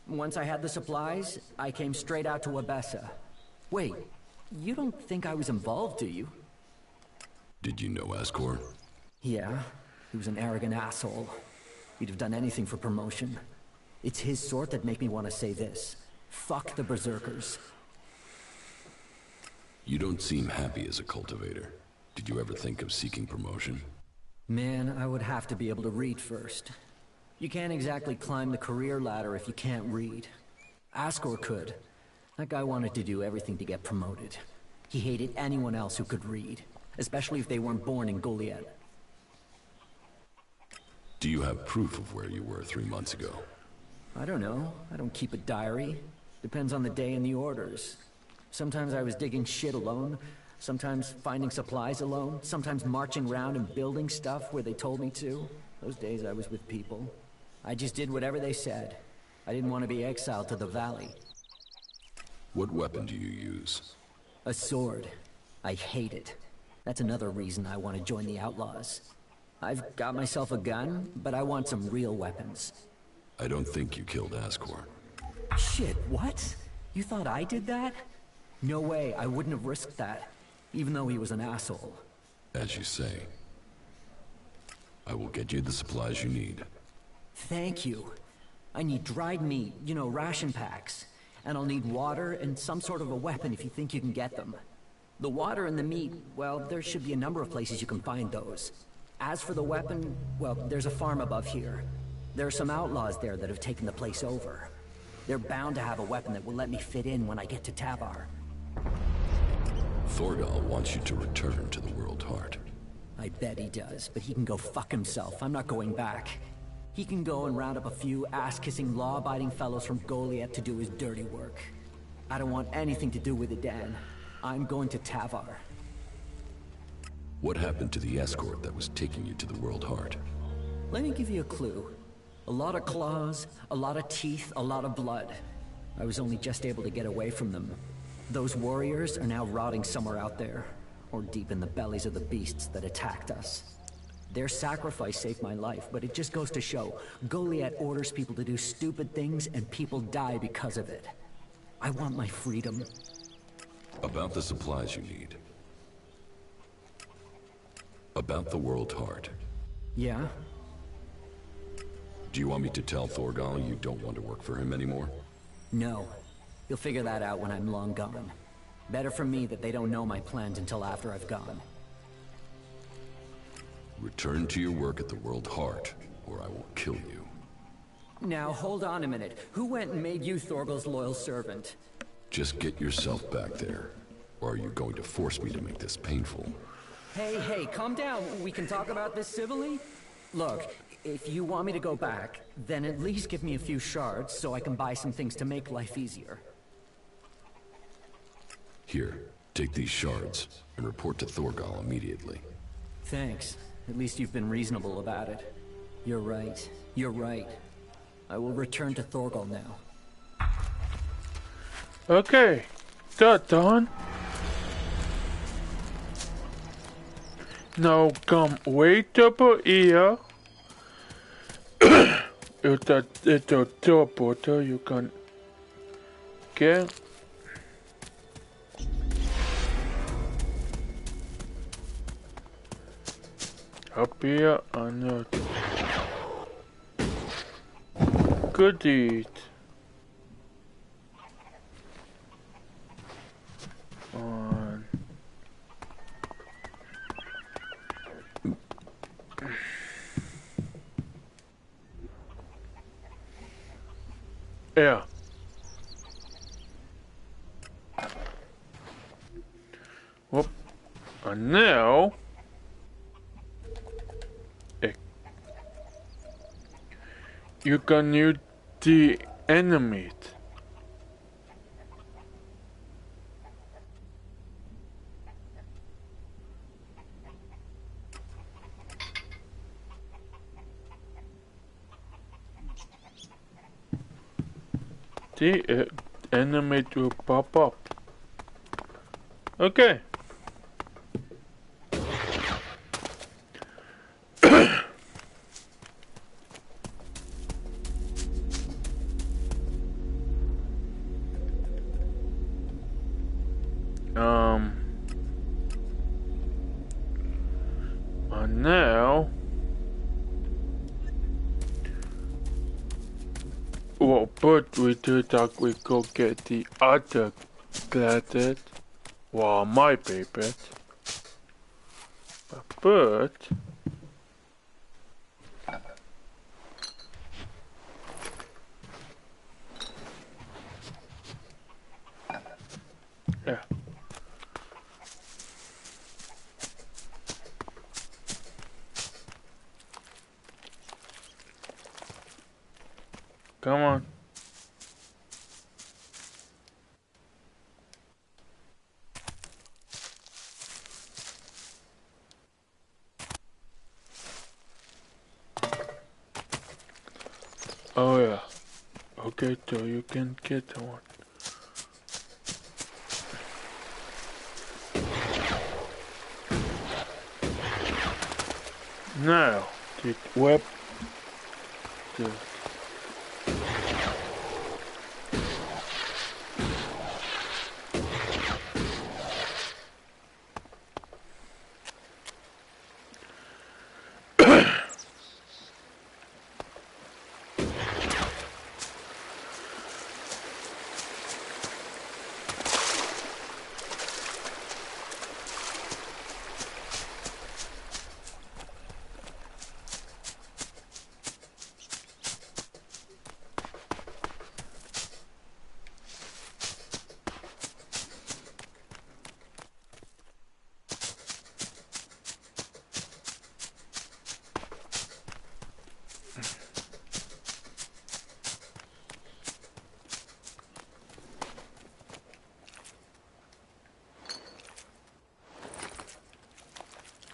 Once I had the supplies, I came straight out to Abessa. Wait, you don't think I was involved, do you? Did you know Askor? Yeah, he was an arrogant asshole. He'd have done anything for promotion. It's his sort that make me want to say this. Fuck the Berserkers. You don't seem happy as a cultivator. Did you ever think of seeking promotion? Man, I would have to be able to read first. You can't exactly climb the career ladder if you can't read. Askor could. That guy wanted to do everything to get promoted. He hated anyone else who could read, especially if they weren't born in Goliath. Do you have proof of where you were 3 months ago? I don't know. I don't keep a diary. Depends on the day and the orders. Sometimes I was digging shit alone, sometimes finding supplies alone, sometimes marching around and building stuff where they told me to. Those days I was with people. I just did whatever they said. I didn't want to be exiled to the valley. What weapon do you use? A sword. I hate it. That's another reason I want to join the Outlaws. I've got myself a gun, but I want some real weapons. I don't think you killed Askor. Shit, what? You thought I did that? No way, I wouldn't have risked that, even though he was an asshole. As you say. I will get you the supplies you need. Thank you. I need dried meat, you know, ration packs. And I'll need water and some sort of a weapon if you think you can get them. The water and the meat, well, there should be a number of places you can find those. As for the weapon, well, there's a farm above here. There are some outlaws there that have taken the place over. They're bound to have a weapon that will let me fit in when I get to Tavar. Thorgal wants you to return to the World Heart. I bet he does, but he can go fuck himself. I'm not going back. He can go and round up a few ass-kissing, law-abiding fellows from Goliath to do his dirty work. I don't want anything to do with it, Dan. I'm going to Tavar. What happened to the escort that was taking you to the World Heart? Let me give you a clue. A lot of claws, a lot of teeth, a lot of blood. I was only just able to get away from them. Those warriors are now rotting somewhere out there, or deep in the bellies of the beasts that attacked us. Their sacrifice saved my life, but it just goes to show, Goliath orders people to do stupid things and people die because of it. I want my freedom. About the supplies you need. About the World Heart. Yeah? Do you want me to tell Thorgal you don't want to work for him anymore? No. You'll figure that out when I'm long gone. Better for me that they don't know my plans until after I've gone. Return to your work at the World Heart, or I will kill you. Now, hold on a minute. Who went and made you Thorgal's loyal servant? Just get yourself back there. Or are you going to force me to make this painful? Hey, calm down. We can talk about this civilly? Look, if you want me to go back, then at least give me a few shards so I can buy some things to make life easier. Here, take these shards, and report to Thorgal immediately. Thanks. At least you've been reasonable about it. You're right. You're right. I will return to Thorgal now. Okay, that done. Now come wait up here. It's a teleporter you can get. Up here and good eat. On. Yeah. Whoop. And now you can use the enemy. The enemy will pop up. Okay. And now, well, but we do that we go get the other gladed, well, my paper, but yeah. Come on. Oh yeah. Okay, so you can get the one. Now, the web. The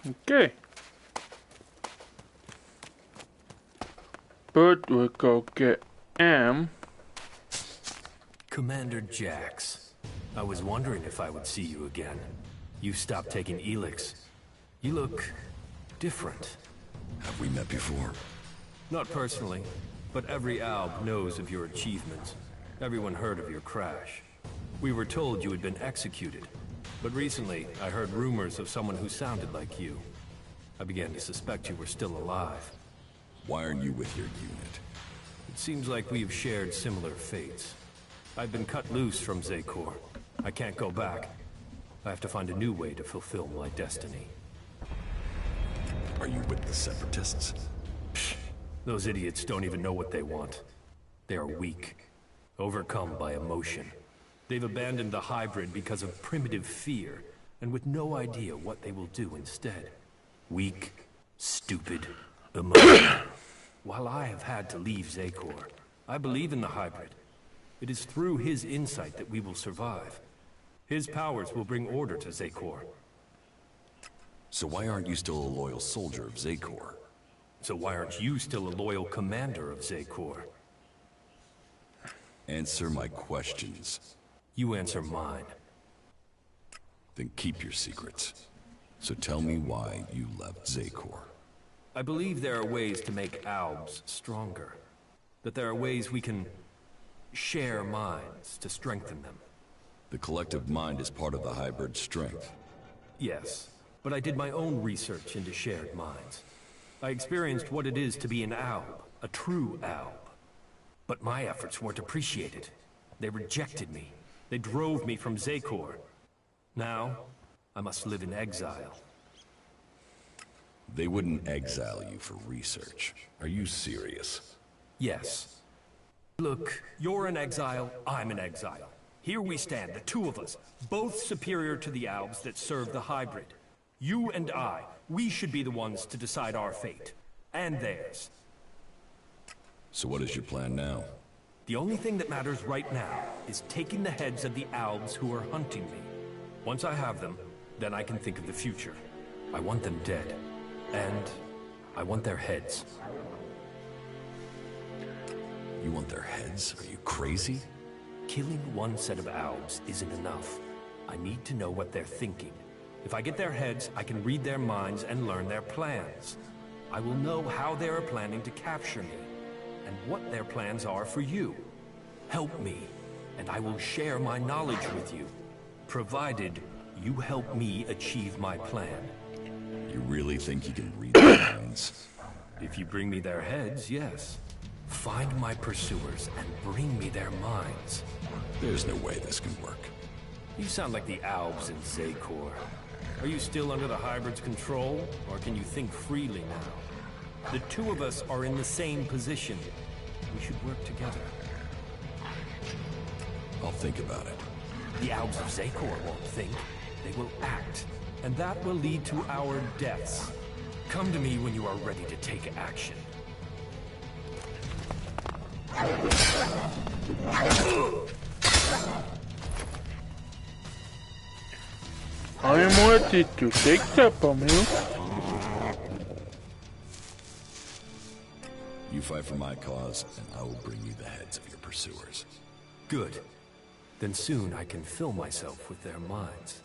Okay. But we'll go get M. Commander Jax, I was wondering if I would see you again. You stopped taking Elex. You look different. Have we met before? Not personally, but every Alb knows of your achievements. Everyone heard of your crash. We were told you had been executed, but recently I heard rumors of someone who sounded like you. I began to suspect you were still alive. Why aren't you with your unit? It seems like we have shared similar fates. I've been cut loose from Zekor. I can't go back. I have to find a new way to fulfill my destiny. Are you with the Separatists? Those idiots don't even know what they want. They are weak, overcome by emotion. They've abandoned the hybrid because of primitive fear, and with no idea what they will do instead. Weak, stupid, emotional. While I have had to leave Zekor, I believe in the hybrid. It is through his insight that we will survive. His powers will bring order to Zekor. So why aren't you still a loyal soldier of Zekor? So why aren't you still a loyal commander of Zekor? Answer my questions. You answer mine. Then keep your secrets. So tell me why you left Zekor. I believe there are ways to make Albs stronger. That there are ways we can share minds to strengthen them. The collective mind is part of the hybrid's strength. Yes, but I did my own research into shared minds. I experienced what it is to be an Alb, a true Alb. But my efforts weren't appreciated. They rejected me. They drove me from Zekor. Now, I must live in exile. They wouldn't exile you for research. Are you serious? Yes. Look, you're in exile, I'm in exile. Here we stand, the two of us, both superior to the Albs that serve the hybrid. You and I, we should be the ones to decide our fate. And theirs. So what is your plan now? The only thing that matters right now is taking the heads of the Albs who are hunting me. Once I have them, then I can think of the future. I want them dead. And I want their heads. You want their heads? Are you crazy? Killing one set of Albs isn't enough. I need to know what they're thinking. If I get their heads, I can read their minds and learn their plans. I will know how they are planning to capture me, and what their plans are for you. Help me, and I will share my knowledge with you, provided you help me achieve my plan. You really think you can read their minds? If you bring me their heads, yes. Find my pursuers and bring me their minds. There's no way this can work. You sound like the Albs in Zekor. Are you still under the hybrid's control, or can you think freely now? The two of us are in the same position. We should work together. I'll think about it. The Albs of Zekor won't think. They will act. And that will lead to our deaths. Come to me when you are ready to take action. I am ready to take that from you. You fight for my cause, and I will bring you the heads of your pursuers. Good. Then soon I can fill myself with their minds.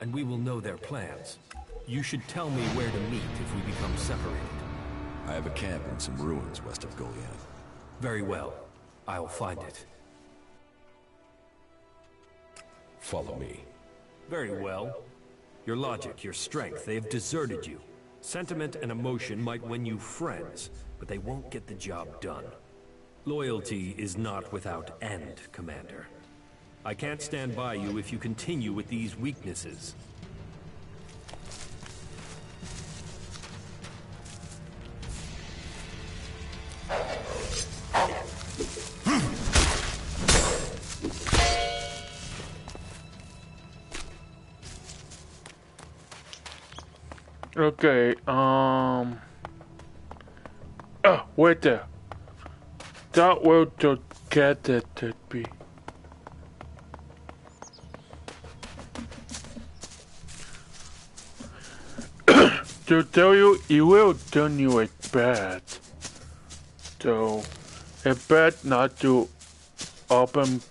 And we will know their plans. You should tell me where to meet if we become separated. I have a camp in some ruins west of Goliath. Very well. I'll find it. Follow me. Very well. Your logic, your strength, they have deserted you. Sentiment and emotion might win you friends, but they won't get the job done. Loyalty is not without end, Commander. I can't stand by you if you continue with these weaknesses. Okay, wait there. That will to get it to be. to tell you, it will turn you a bat. So, a bat not to open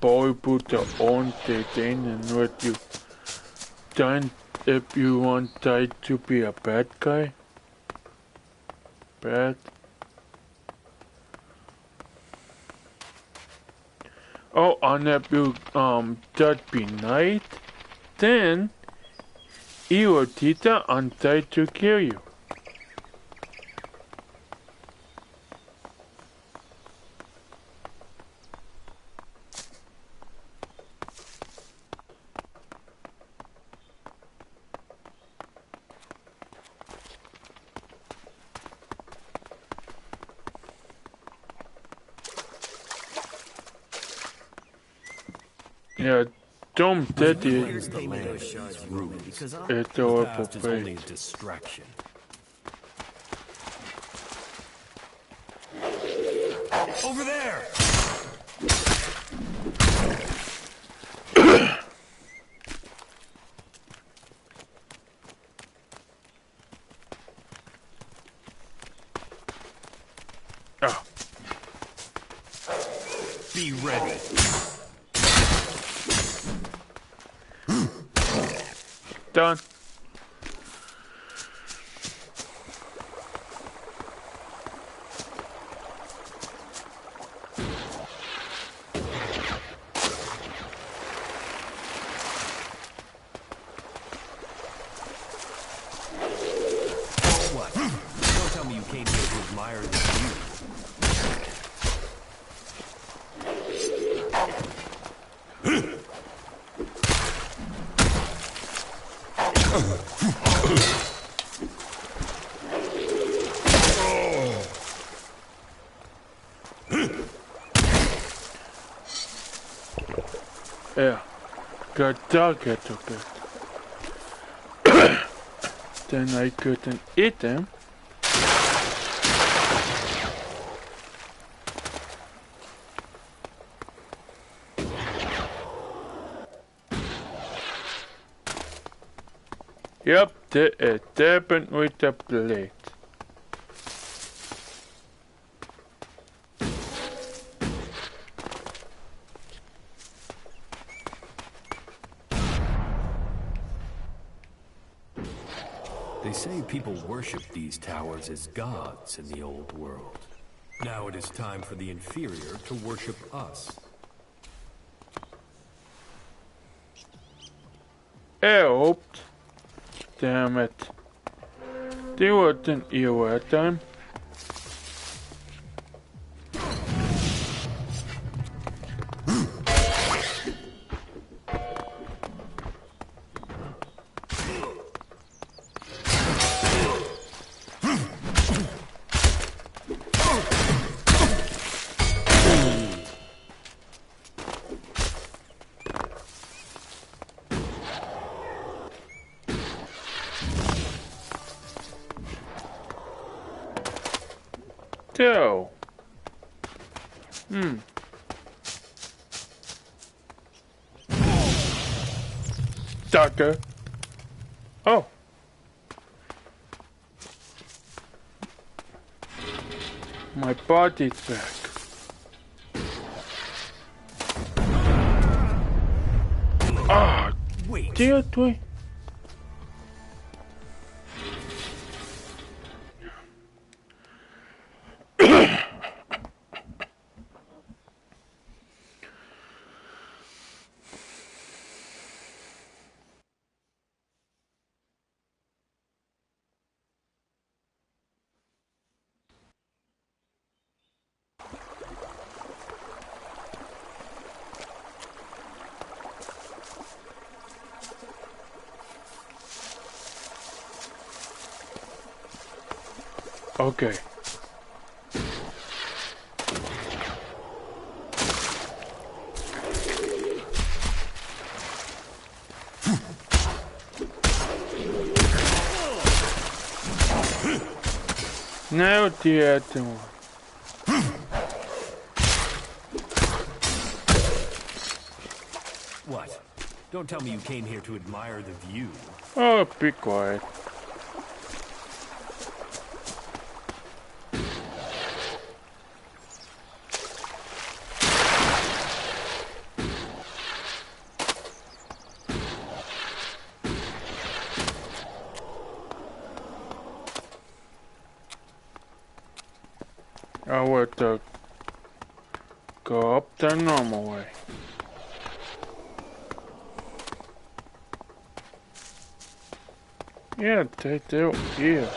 boy put the own thing and what you done if you want to be a bad guy. Bad. Oh, and if you that be night, then he will tita and try to kill you. Yeah, don't that is The land is ruined. it's The our past is only a place. distraction. Over there! Ah, Be ready. done. What? Don't tell me you came here to admire the view. Yeah, got dog it took it. Then I couldn't eat them. Yep, it happened with the plate. They say people worship these towers as gods in the old world. Now it is time for the inferior to worship us. Helped. Damn it. They wasn't here at time. So, Doctor. Oh. My body's back. Ah, Wait. dear we? Okay. Now the other one. What? Don't tell me you came here to admire the view. Oh, be quiet. I would go up the normal way. Yeah, they do. Yeah.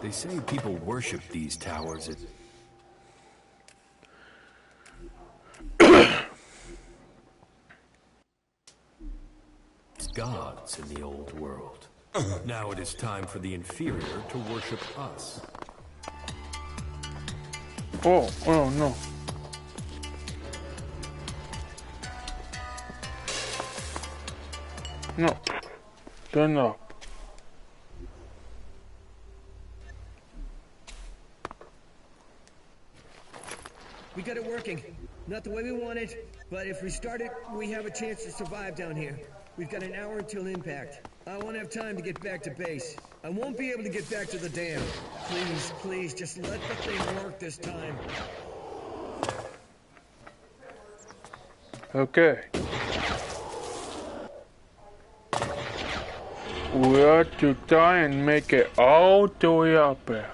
They say people worship these towers. It's gods in the old world. Now it is time for the inferior to worship us. Oh no. No. Turn up. We got it working. Not the way we wanted, but if we start it, we have a chance to survive down here. We've got an hour until impact. I won't have time to get back to base. I won't be able to get back to the dam. Please, please, just let the thing work this time. Okay. We have to try and make it all the way up there.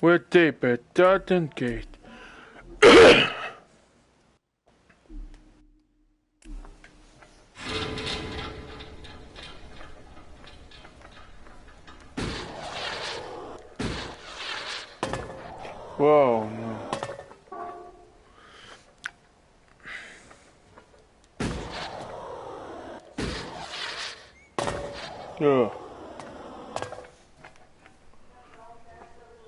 We're deep at Dutton Gate. Whoa, no. Ugh.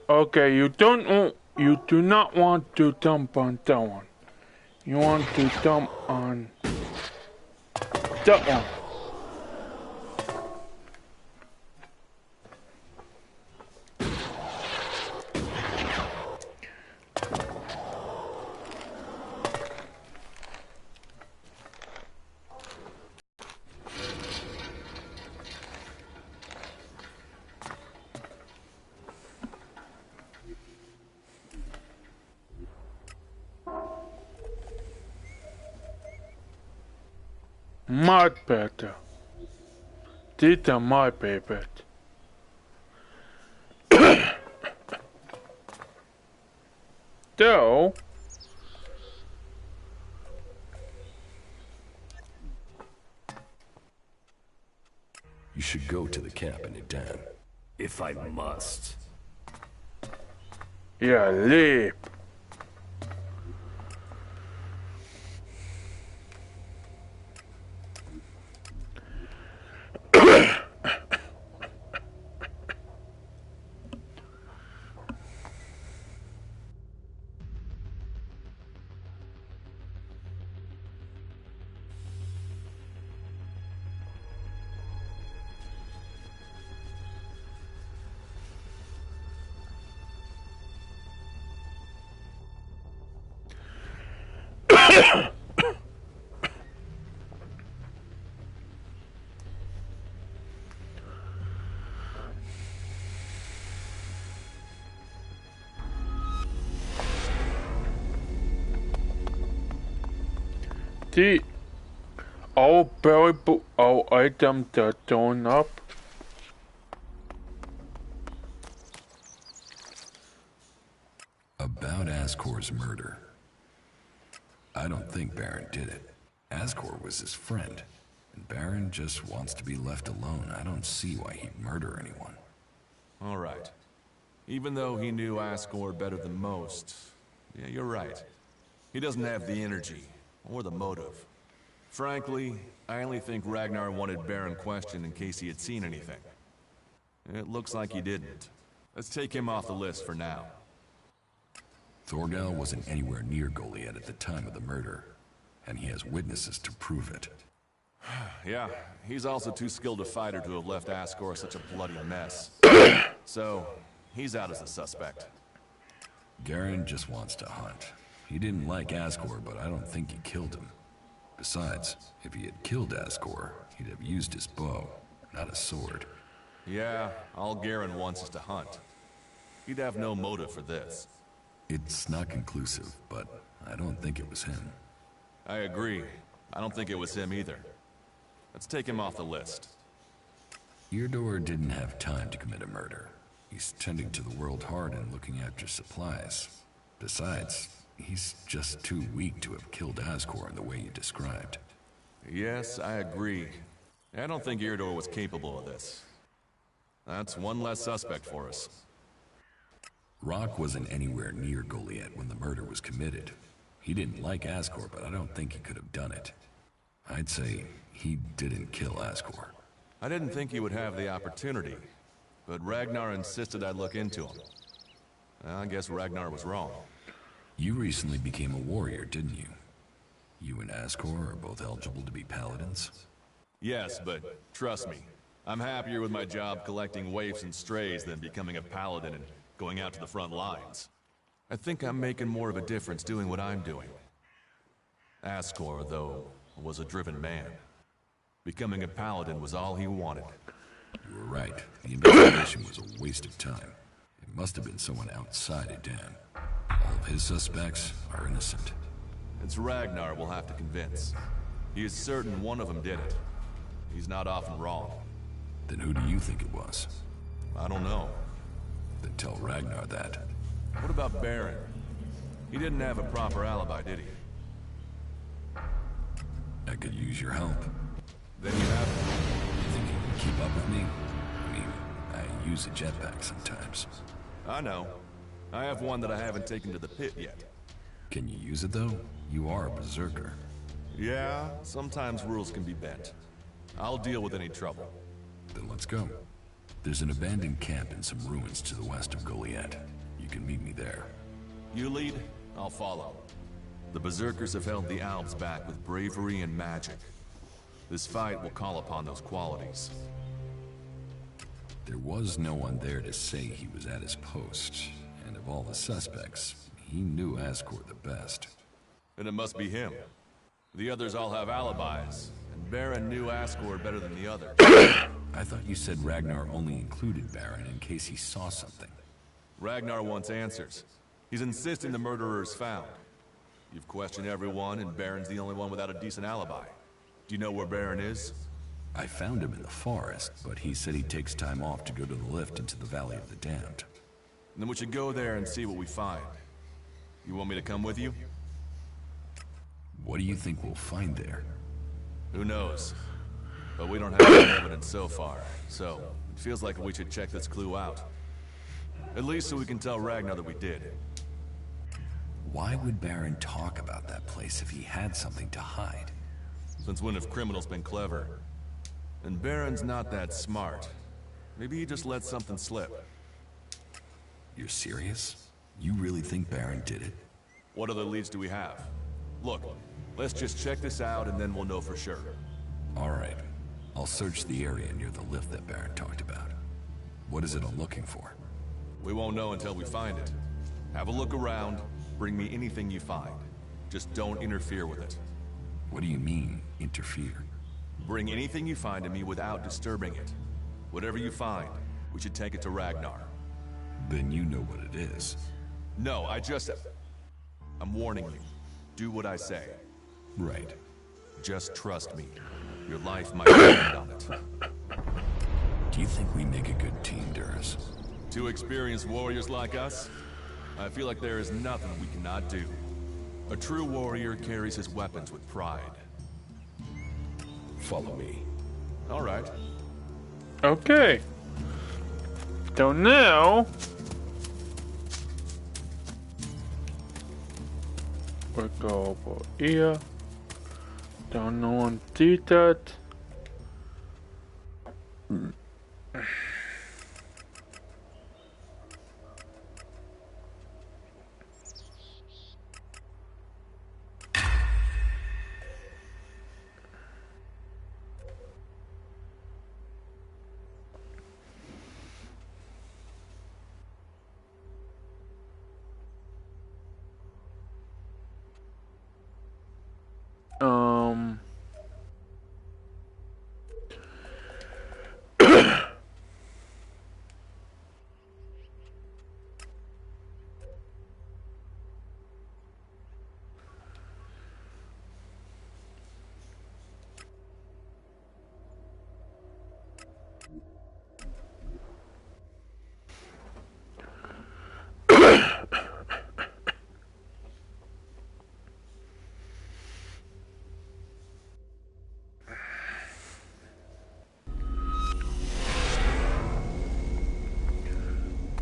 Okay, you do not want to dump on that one. You want to dump on that one. Much better. These are my favorite. Though, You should go to the camp in Idan. If I must. yeah, leap. The all valuable all items that turn up. About Ascor's murder. I don't think Baron did it. Ascor was his friend, and Baron just wants to be left alone. I don't see why he'd murder anyone. All right. Even though he knew Ascor better than most, yeah, you're right. He doesn't have the energy, or the motive. Frankly, I only think Ragnar wanted Baron questioned in case he had seen anything. It looks like he didn't. Let's take him off the list for now. Thorgal wasn't anywhere near Goliath at the time of the murder, and he has witnesses to prove it. Yeah, he's also too skilled a fighter to have left Ascor such a bloody mess. So, he's out as a suspect. Garen just wants to hunt. He didn't like Ascor, but I don't think he killed him. Besides, if he had killed Ascor, he'd have used his bow, not a sword. Yeah, all Garen wants is to hunt. He'd have no motive for this. It's not conclusive, but I don't think it was him. I agree. I don't think it was him either. Let's take him off the list. Eardor didn't have time to commit a murder. He's tending to the world hard and looking after supplies. Besides, he's just too weak to have killed Ascor in the way you described. Yes, I agree. I don't think Eardor was capable of this. That's one less suspect for us. Rock wasn't anywhere near Goliath when the murder was committed. He didn't like Ascor, but I don't think he could have done it. I'd say he didn't kill Ascor. I didn't think he would have the opportunity, but Ragnar insisted I look into him. I guess Ragnar was wrong. You recently became a warrior, didn't you? You and Ascor are both eligible to be paladins? Yes, but trust me, I'm happier with my job collecting waifs and strays than becoming a paladin and going out to the front lines. I think I'm making more of a difference doing what I'm doing. Ascor, though, was a driven man. Becoming a paladin was all he wanted. You were right. The investigation was a waste of time. It must have been someone outside Edan. All of his suspects are innocent. It's Ragnar we'll have to convince. He is certain one of them did it. He's not often wrong. Then who do you think it was? I don't know. Then tell Ragnar that. What about Baron? He didn't have a proper alibi, did he? I could use your help. Then you have it. You think you can keep up with me? I mean, I use a jetpack sometimes. I know. I have one that I haven't taken to the pit yet. Can you use it, though? You are a berserker. Yeah, sometimes rules can be bent. I'll deal with any trouble. Then let's go. There's an abandoned camp in some ruins to the west of Goliath. You can meet me there. You lead, I'll follow. The berserkers have held the Alps back with bravery and magic. This fight will call upon those qualities. There was no one there to say he was at his post, and of all the suspects, he knew Ascor the best. Then it must be him. The others all have alibis, and Baron knew Ascor better than the others. I thought you said Ragnar only included Baron in case he saw something. Ragnar wants answers. He's insisting the murderer is found. You've questioned everyone, and Baron's the only one without a decent alibi. Do you know where Baron is? I found him in the forest, but he said he takes time off to go to the lift into the Valley of the Damned. Then we should go there and see what we find. You want me to come with you? What do you think we'll find there? Who knows? But we don't have any evidence so far, so it feels like we should check this clue out. At least so we can tell Ragnar that we did. Why would Baron talk about that place if he had something to hide? Since when have criminals been clever? And Baron's not that smart. Maybe he just let something slip. You're serious? You really think Baron did it? What other leads do we have? Look, let's just check this out and then we'll know for sure. All right. I'll search the area near the lift that Baron talked about. What is it I'm looking for? We won't know until we find it. Have a look around, bring me anything you find. Just don't interfere with it. What do you mean, interfere? Bring anything you find to me without disturbing it. Whatever you find, we should take it to Ragnar. Then you know what it is. No, I'm warning you. Do what I say. Right. Just trust me. Your life might depend on it. Do you think we make a good team, Duras? Two experienced warriors like us? I feel like there is nothing we cannot do. A true warrior carries his weapons with pride. Follow me. All right. Okay. So now we'll go over here. Don't know one see that.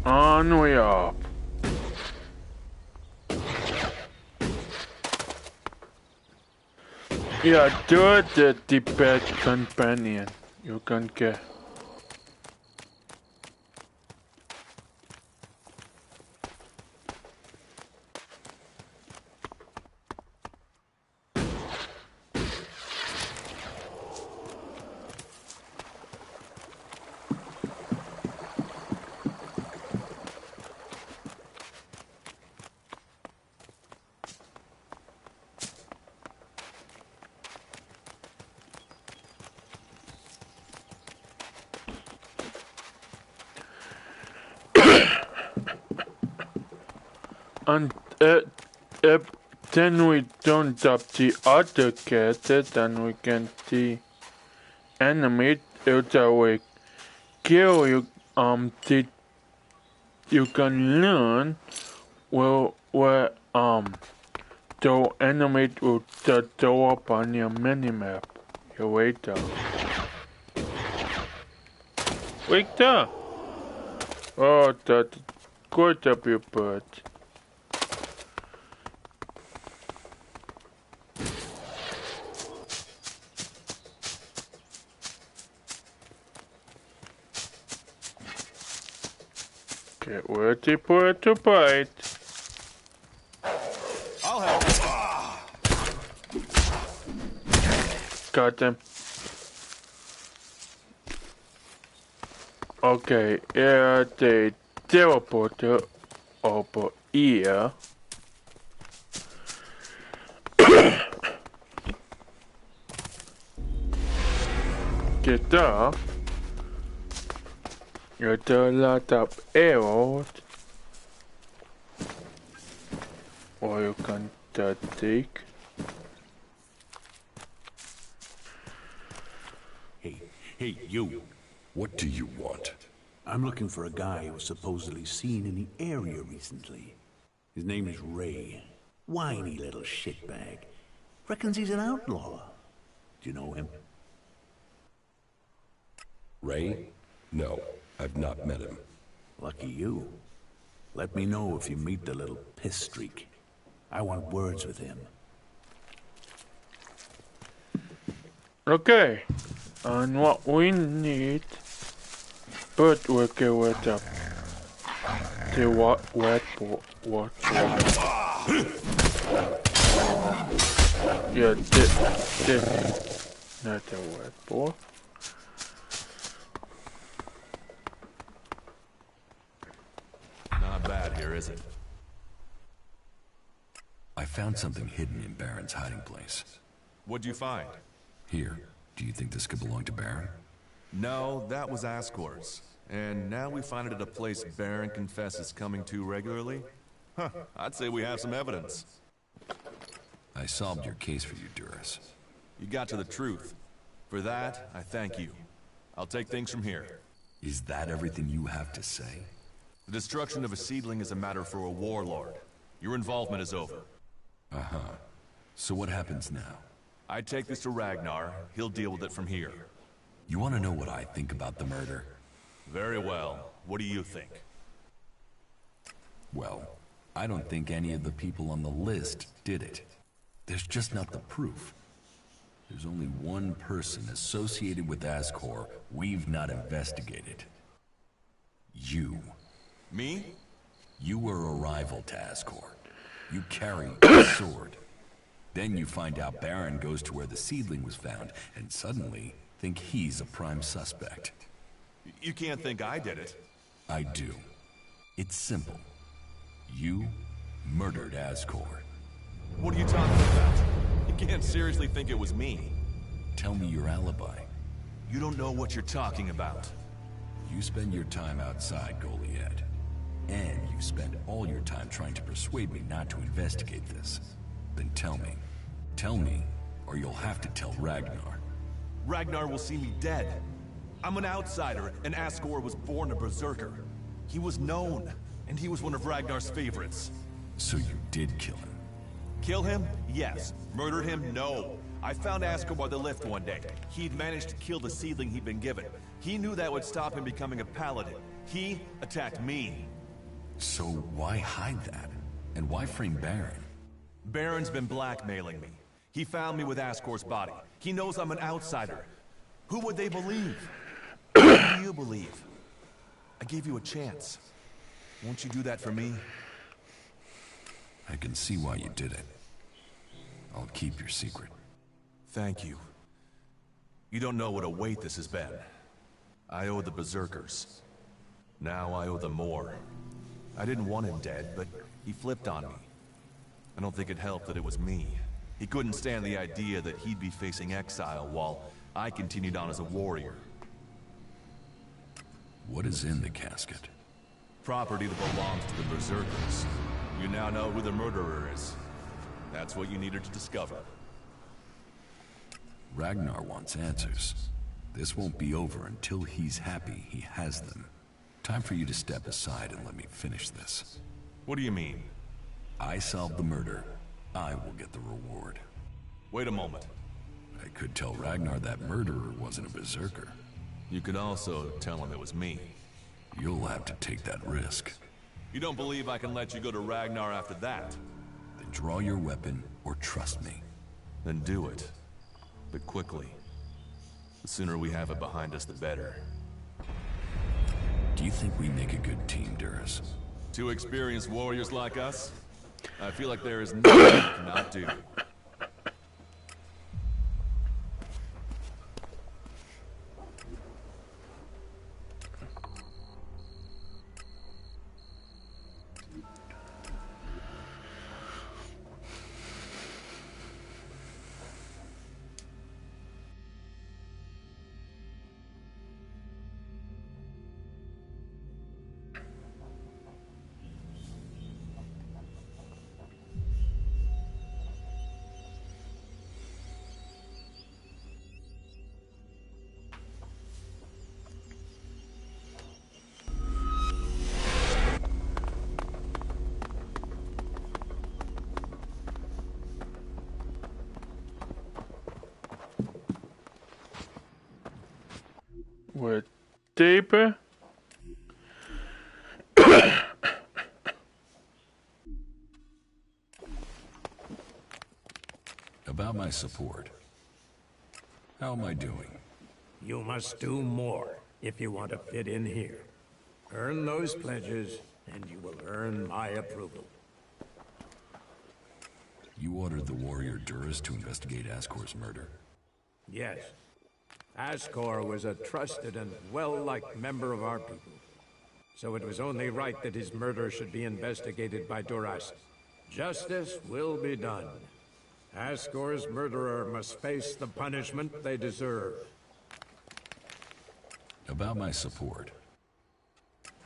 On we off. Yeah, do the bad companion. You can get. And if then we don't up the other cat, then we can the enemy that we kill you. You can learn where the enemy will show up on your minimap. You wait there. Wait there. Oh, that's good of you, bird. Get ready for it to bite. I'll help. Got him. Okay, the teleporter over here. Get up. Get a lot of arrows. Or you can take. Hey, you. What do you want? I'm looking for a guy who was supposedly seen in the area recently. His name is Ray. Whiny little shitbag. Reckons he's an outlaw. Do you know him? Ray? No, I've not met him. Lucky you. Let me know if you meet the little piss streak. I want words with him. Okay. And what we need, but we'll go with the wet what? Yeah, this not the wet ball. Not bad here, is it? I found something hidden in Baron's hiding place. What'd you find? Here. Do you think this could belong to Baron? No, that was Ascor's. And now we find it at a place Baron confesses coming to regularly? Huh, I'd say we have some evidence. I solved your case for you, Duras. You got to the truth. For that, I thank you. I'll take things from here. Is that everything you have to say? The destruction of a seedling is a matter for a warlord. Your involvement is over. Uh-huh. So what happens now? I take this to Ragnar. He'll deal with it from here. You want to know what I think about the murder? Very well. What do you think? Well, I don't think any of the people on the list did it. There's just not the proof. There's only one person associated with Ascor we've not investigated. You. Me? You were a rival to Ascor. You carry a sword. Then you find out Baron goes to where the seedling was found, and suddenly think he's a prime suspect. You can't think I did it. I do. It's simple. You murdered Ascor. What are you talking about? You can't seriously think it was me. Tell me your alibi. You don't know what you're talking about. You spend your time outside, Goliath. And you spend all your time trying to persuade me not to investigate this. Then tell me. Tell me, or you'll have to tell Ragnar. Ragnar will see me dead. I'm an outsider, and Ascor was born a berserker. He was known, and he was one of Ragnar's favorites. So you did kill him? Kill him? Yes. Murder him? No. I found Ascor by the lift one day. He'd managed to kill the seedling he'd been given. He knew that would stop him becoming a paladin. He attacked me. So why hide that? And why frame Baron? Baron's been blackmailing me. He found me with Ascor's body. He knows I'm an outsider. Who would they believe? Who do you believe? I gave you a chance. Won't you do that for me? I can see why you did it. I'll keep your secret. Thank you. You don't know what a weight this has been. I owe the Berserkers. Now I owe them more. I didn't want him dead, but he flipped on me. I don't think it helped that it was me. He couldn't stand the idea that he'd be facing exile while I continued on as a warrior. What is in the casket? Property that belongs to the Berserkers. You now know who the murderer is. That's what you needed to discover. Ragnar wants answers. This won't be over until he's happy he has them. Time for you to step aside and let me finish this. What do you mean? I solved the murder. I will get the reward. Wait a moment. I could tell Ragnar that murderer wasn't a berserker. You could also tell him it was me. You'll have to take that risk. You don't believe I can let you go to Ragnar after that? Then draw your weapon or trust me. Then do it. But quickly. The sooner we have it behind us, the better. Do you think we make a good team, Duras? Two experienced warriors like us? I feel like there is nothing we cannot do. With deeper. About my support. How am I doing? You must do more if you want to fit in here. Earn those pledges, and you will earn my approval. You ordered the warrior Duras to investigate Ascor's murder? Yes. Ascor was a trusted and well-liked member of our people. So it was only right that his murder should be investigated by Duras. Justice will be done. Ascor's murderer must face the punishment they deserve. About my support.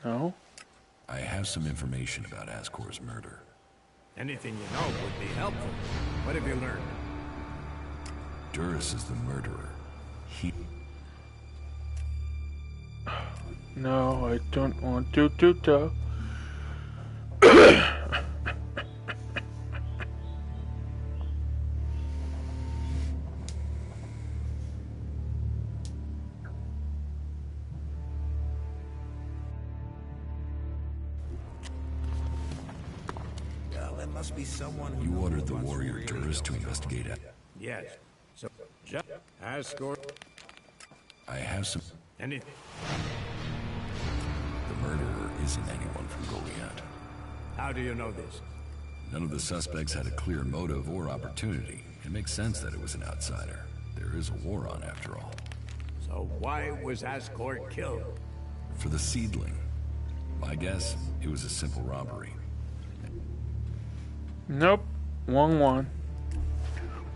No? I have some information about Ascor's murder. Anything you know would be helpful. What have you learned? Duras is the murderer. He... No, I don't want to talk. There must be someone who... You ordered the warrior Duras to investigate it? Yes. So, Ascor... I have some... Anything? The murderer isn't anyone from Goliath. How do you know this? None of the suspects had a clear motive or opportunity. It makes sense that it was an outsider. There is a war on, after all. So why was Ascor killed? For the seedling. My guess, it was a simple robbery. Nope. Wrong one.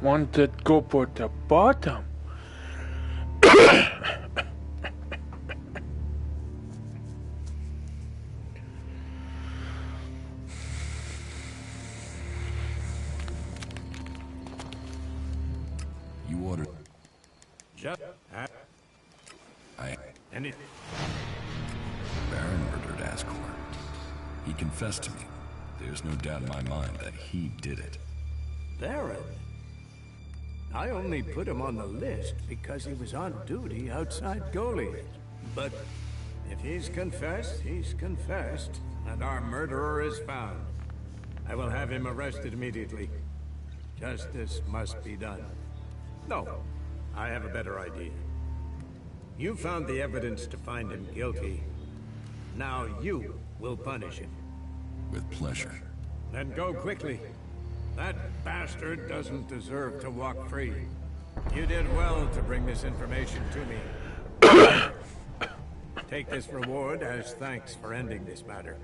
One that go for the bottom. You ordered... Anything? Baron murdered Ascor. He confessed to me. There's no doubt in my mind that he did it. Baron? I only put him on the list because he was on duty outside Goliath. But if he's confessed, he's confessed. and our murderer is found, I will have him arrested immediately. Justice must be done. No, I have a better idea. You found the evidence to find him guilty. Now you will punish him. With pleasure. Then go quickly. That bastard doesn't deserve to walk free. You did well to bring this information to me. Take this reward as thanks for ending this matter.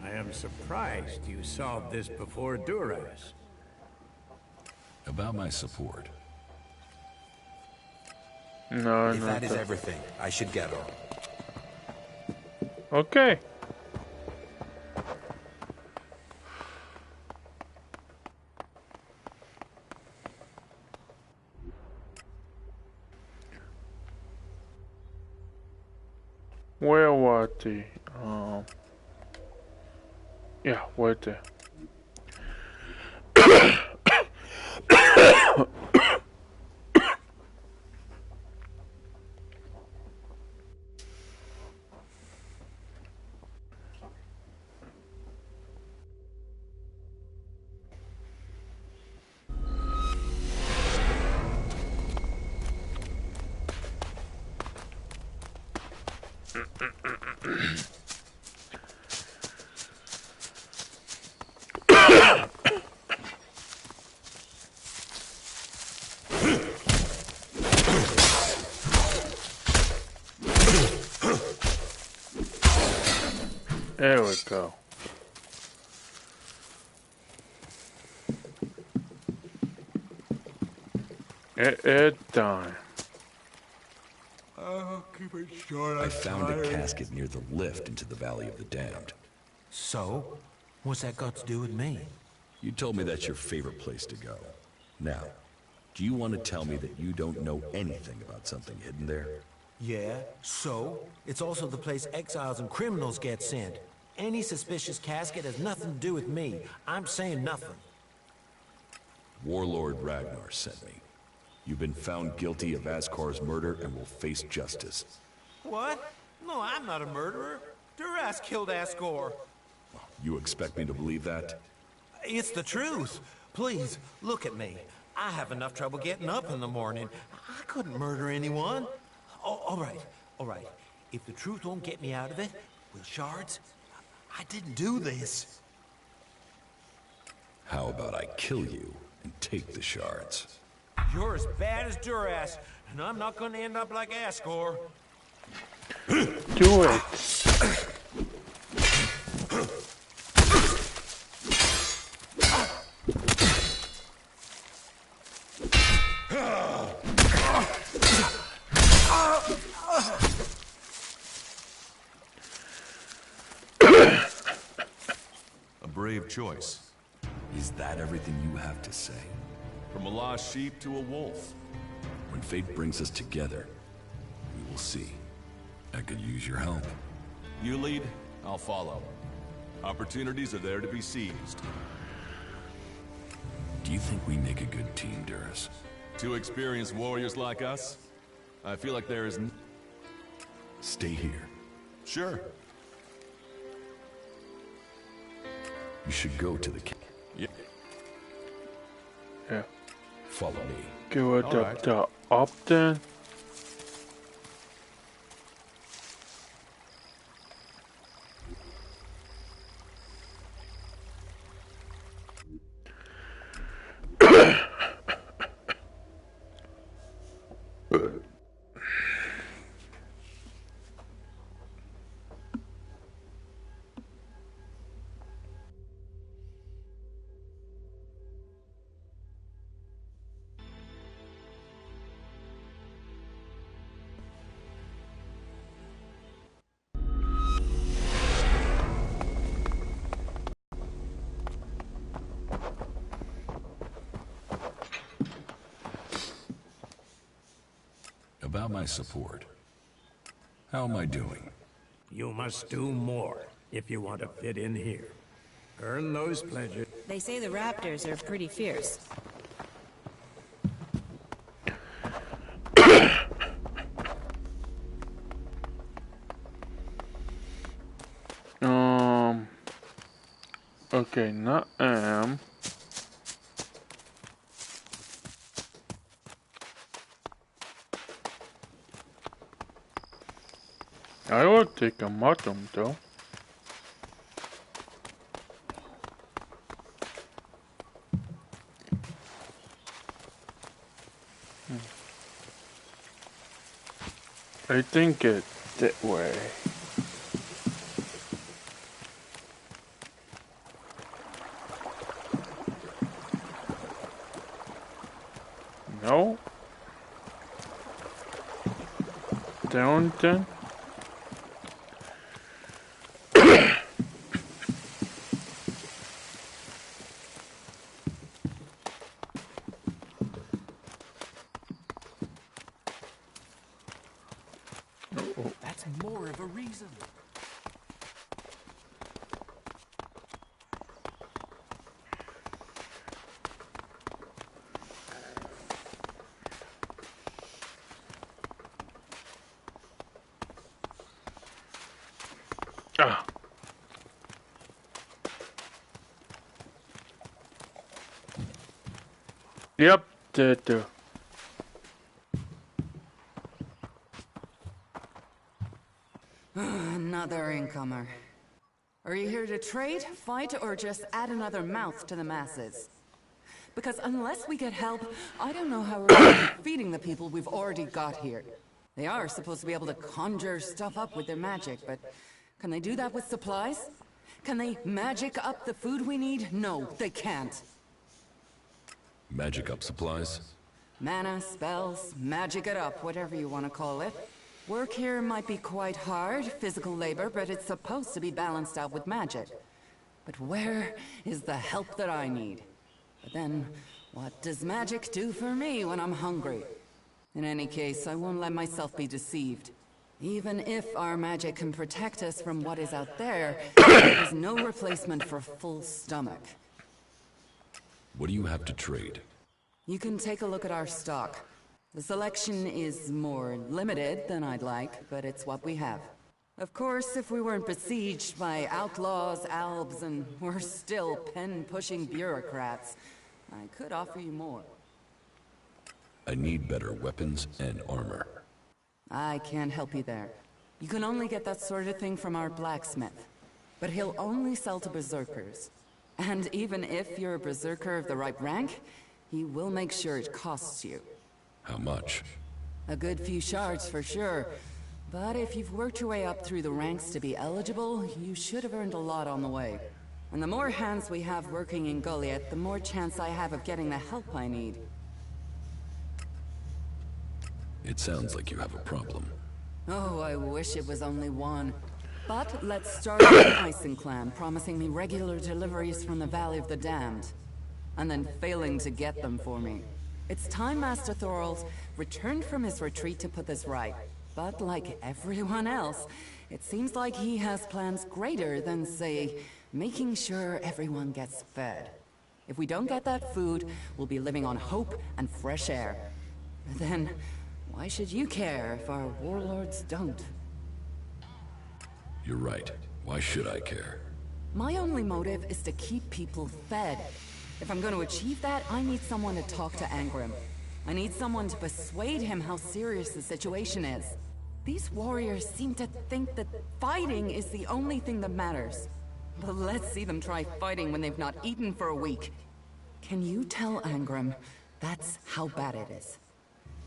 I am surprised you solved this before Duras. About my support. No, If no. that is everything, I should get on. Okay. Where was he? Yeah, right there. There we go. It's done. I'll keep it short. I found a casket near the lift into the Valley of the Damned. So? What's that got to do with me? You told me that's your favorite place to go. Now, do you want to tell me that you don't know anything about something hidden there? Yeah, so? It's also the place exiles and criminals get sent. Any suspicious casket has nothing to do with me. I'm saying nothing. Warlord Ragnar sent me. You've been found guilty of Askar's murder and will face justice. What? No, I'm not a murderer. Duras killed Asgore. You expect me to believe that? It's the truth. Please, look at me. I have enough trouble getting up in the morning. I couldn't murder anyone. Oh, all right. If the truth won't get me out of it, will Shards? I didn't do this. How about I kill you and take the shards? You're as bad as Duras, and I'm not going to end up like Asgore. Do it. A brave choice. Is that everything you have to say? From a lost sheep to a wolf. When fate brings us together, we will see. I could use your help. You lead, I'll follow. Opportunities are there to be seized. Do you think we make a good team, Duras? Two experienced warriors like us? I feel like there is... Stay here. Sure. You should go to the... Yeah. Follow me. Give it up to Upton. About my support. How am I doing? You must do more if you want to fit in here. Earn those pledges. They say the raptors are pretty fierce. Okay, not am. I will take a bottom though. I think it's that way. No? Downton? That's more of a reason. Ah. Yep, did do. Another incomer. Are you here to trade, fight, or just add another mouth to the masses? Because unless we get help, I don't know how we're going to keep feeding the people we've already got here. They are supposed to be able to conjure stuff up with their magic, but can they do that with supplies? Can they magic up the food we need? No, they can't. Magic up supplies? Mana, spells, magic it up, whatever you want to call it. Work here might be quite hard, physical labor, but it's supposed to be balanced out with magic. But where is the help that I need? But then, what does magic do for me when I'm hungry? In any case, I won't let myself be deceived. Even if our magic can protect us from what is out there, there is no replacement for a full stomach. What do you have to trade? You can take a look at our stock. The selection is more limited than I'd like, but it's what we have. Of course, if we weren't besieged by outlaws, albs, and we're still pen-pushing bureaucrats, I could offer you more. I need better weapons and armor. I can't help you there. You can only get that sort of thing from our blacksmith. But he'll only sell to berserkers. And even if you're a berserker of the right rank, he will make sure it costs you. How much? A good few shards for sure. But if you've worked your way up through the ranks to be eligible, you should have earned a lot on the way. And the more hands we have working in Goliath, the more chance I have of getting the help I need. It sounds like you have a problem. Oh, I wish it was only one. But let's start with the Ison clan, promising me regular deliveries from the Valley of the Damned. And then failing to get them for me. It's time Master Thorald returned from his retreat to put this right. But like everyone else, it seems like he has plans greater than, say, making sure everyone gets fed. If we don't get that food, we'll be living on hope and fresh air. Then, why should you care if our warlords don't? You're right. Why should I care? My only motive is to keep people fed. If I'm going to achieve that, I need someone to talk to Angrim. I need someone to persuade him how serious the situation is. These warriors seem to think that fighting is the only thing that matters. But let's see them try fighting when they've not eaten for a week. Can you tell Angrim that's how bad it is?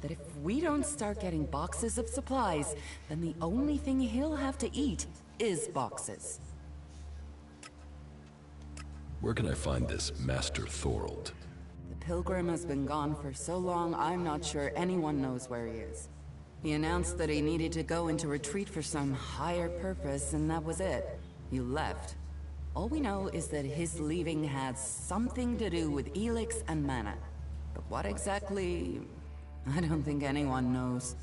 That if we don't start getting boxes of supplies, then the only thing he'll have to eat is boxes. Where can I find this Master Thorald? The Pilgrim has been gone for so long, I'm not sure anyone knows where he is. He announced that he needed to go into retreat for some higher purpose, and that was it. He left. All we know is that his leaving had something to do with Elex and mana. But what exactly... I don't think anyone knows.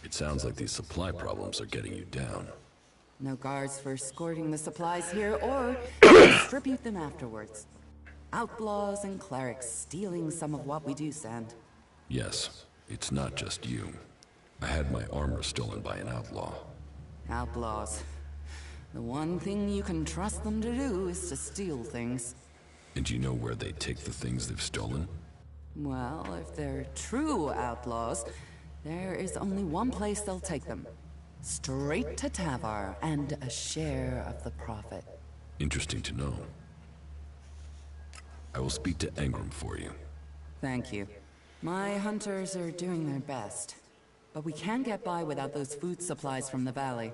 It sounds like these supply problems are getting you down. No guards for escorting the supplies here, or distribute them afterwards. Outlaws and clerics stealing some of what we do send. Yes, it's not just you. I had my armor stolen by an outlaw. Outlaws. The one thing you can trust them to do is to steal things. And you know where they take the things they've stolen? Well, if they're true outlaws, there is only one place they'll take them. Straight to Tavar and a share of the profit. Interesting to know. I will speak to Engram for you. Thank you. My hunters are doing their best. But we can't get by without those food supplies from the valley.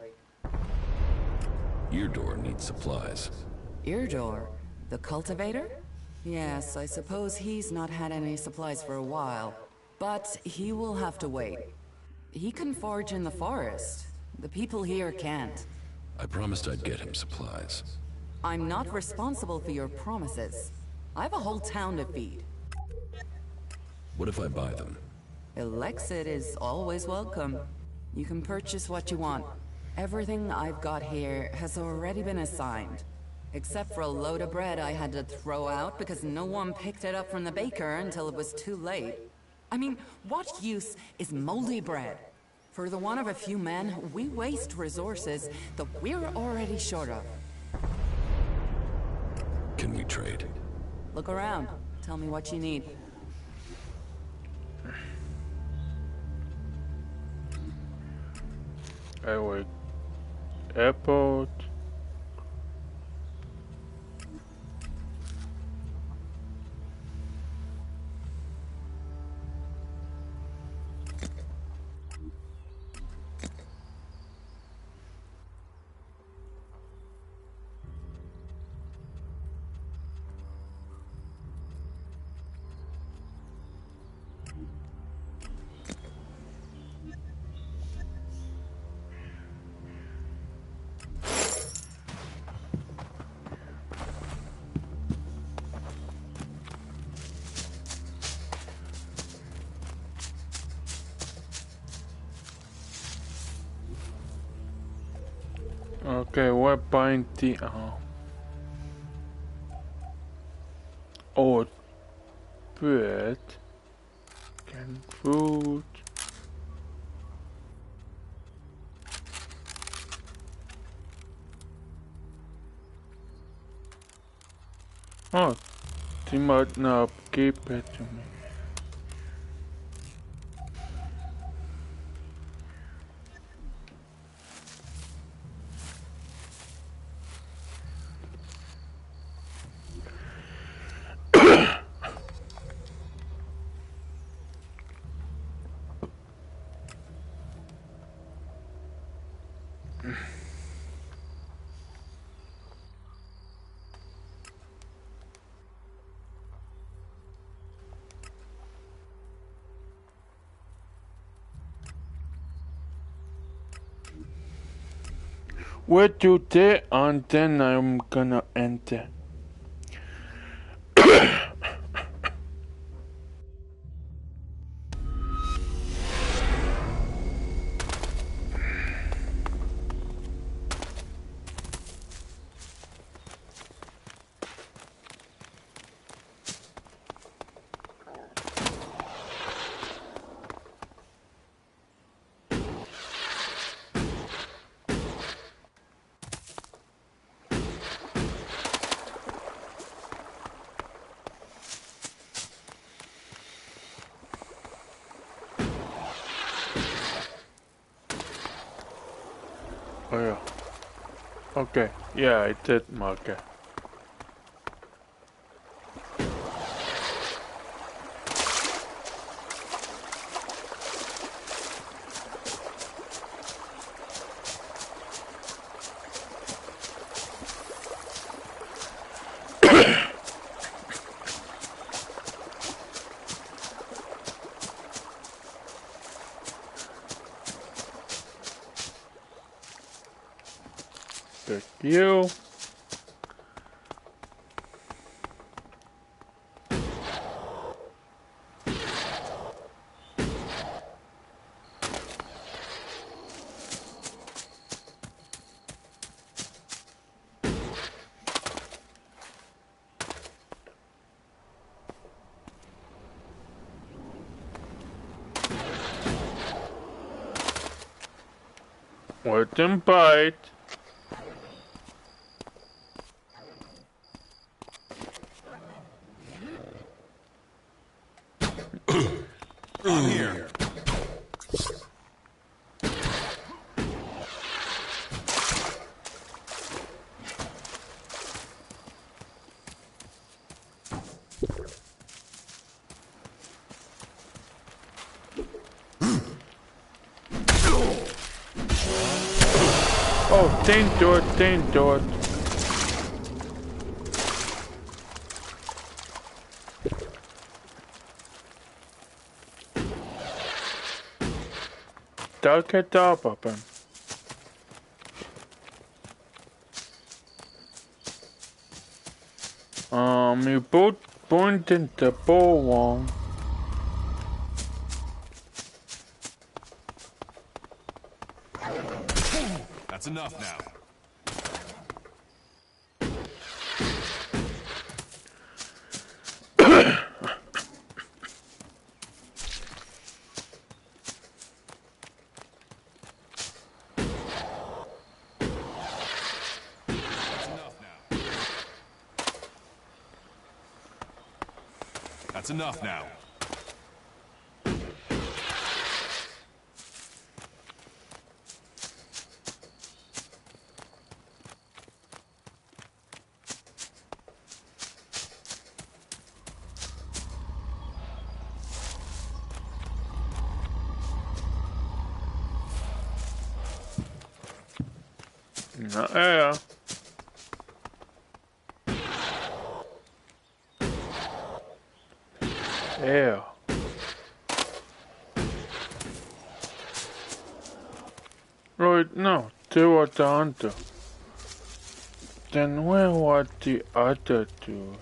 Eardor needs supplies. Eardor? The cultivator? Yes, I suppose he's not had any supplies for a while. But he will have to wait. He can forage in the forest. The people here can't. I promised I'd get him supplies. I'm not responsible for your promises. I have a whole town to feed. What if I buy them? Elex is always welcome. You can purchase what you want. Everything I've got here has already been assigned. Except for a load of bread I had to throw out because no one picked it up from the baker until it was too late. I mean, what use is moldy bread? For the want of a few men, we waste resources that we're already short of. Can we trade? Look around. Tell me what you need. Anyway, airport. Okay, what buying the oat bread, canned fruit. Oh, they might not keep it to me. Where to there and then I'm gonna enter. Oh yeah. Okay. Yeah, I did mark it. Thank you. Wait and bite. I'm here. Oh, don't do it, don't do it. Don't get top of him. You both pointed the ball wrong. That's enough now. That's enough now. Yeah. Yeah. Right now, they were the hunter. Then where was the other dude?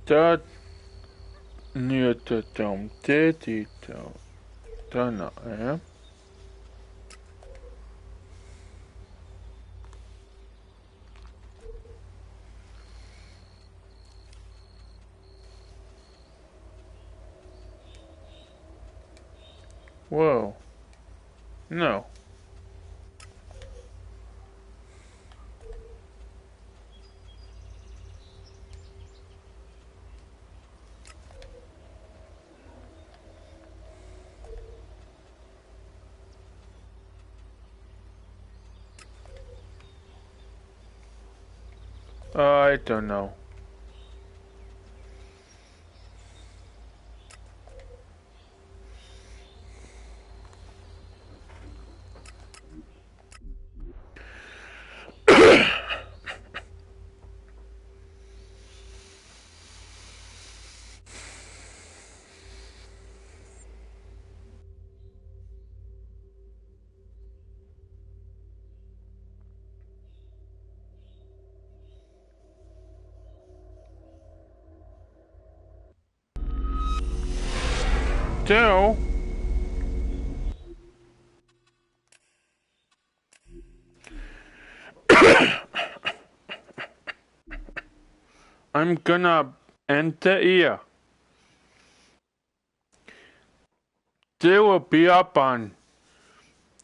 That near the dome, did it though? Don't know, Whoa. No. I don't know. So, I'm gonna enter here. They will be up on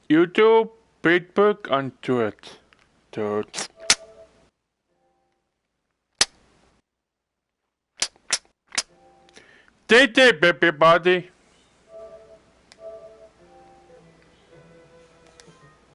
YouTube, Facebook, and Twitter. Stay safe, everybody.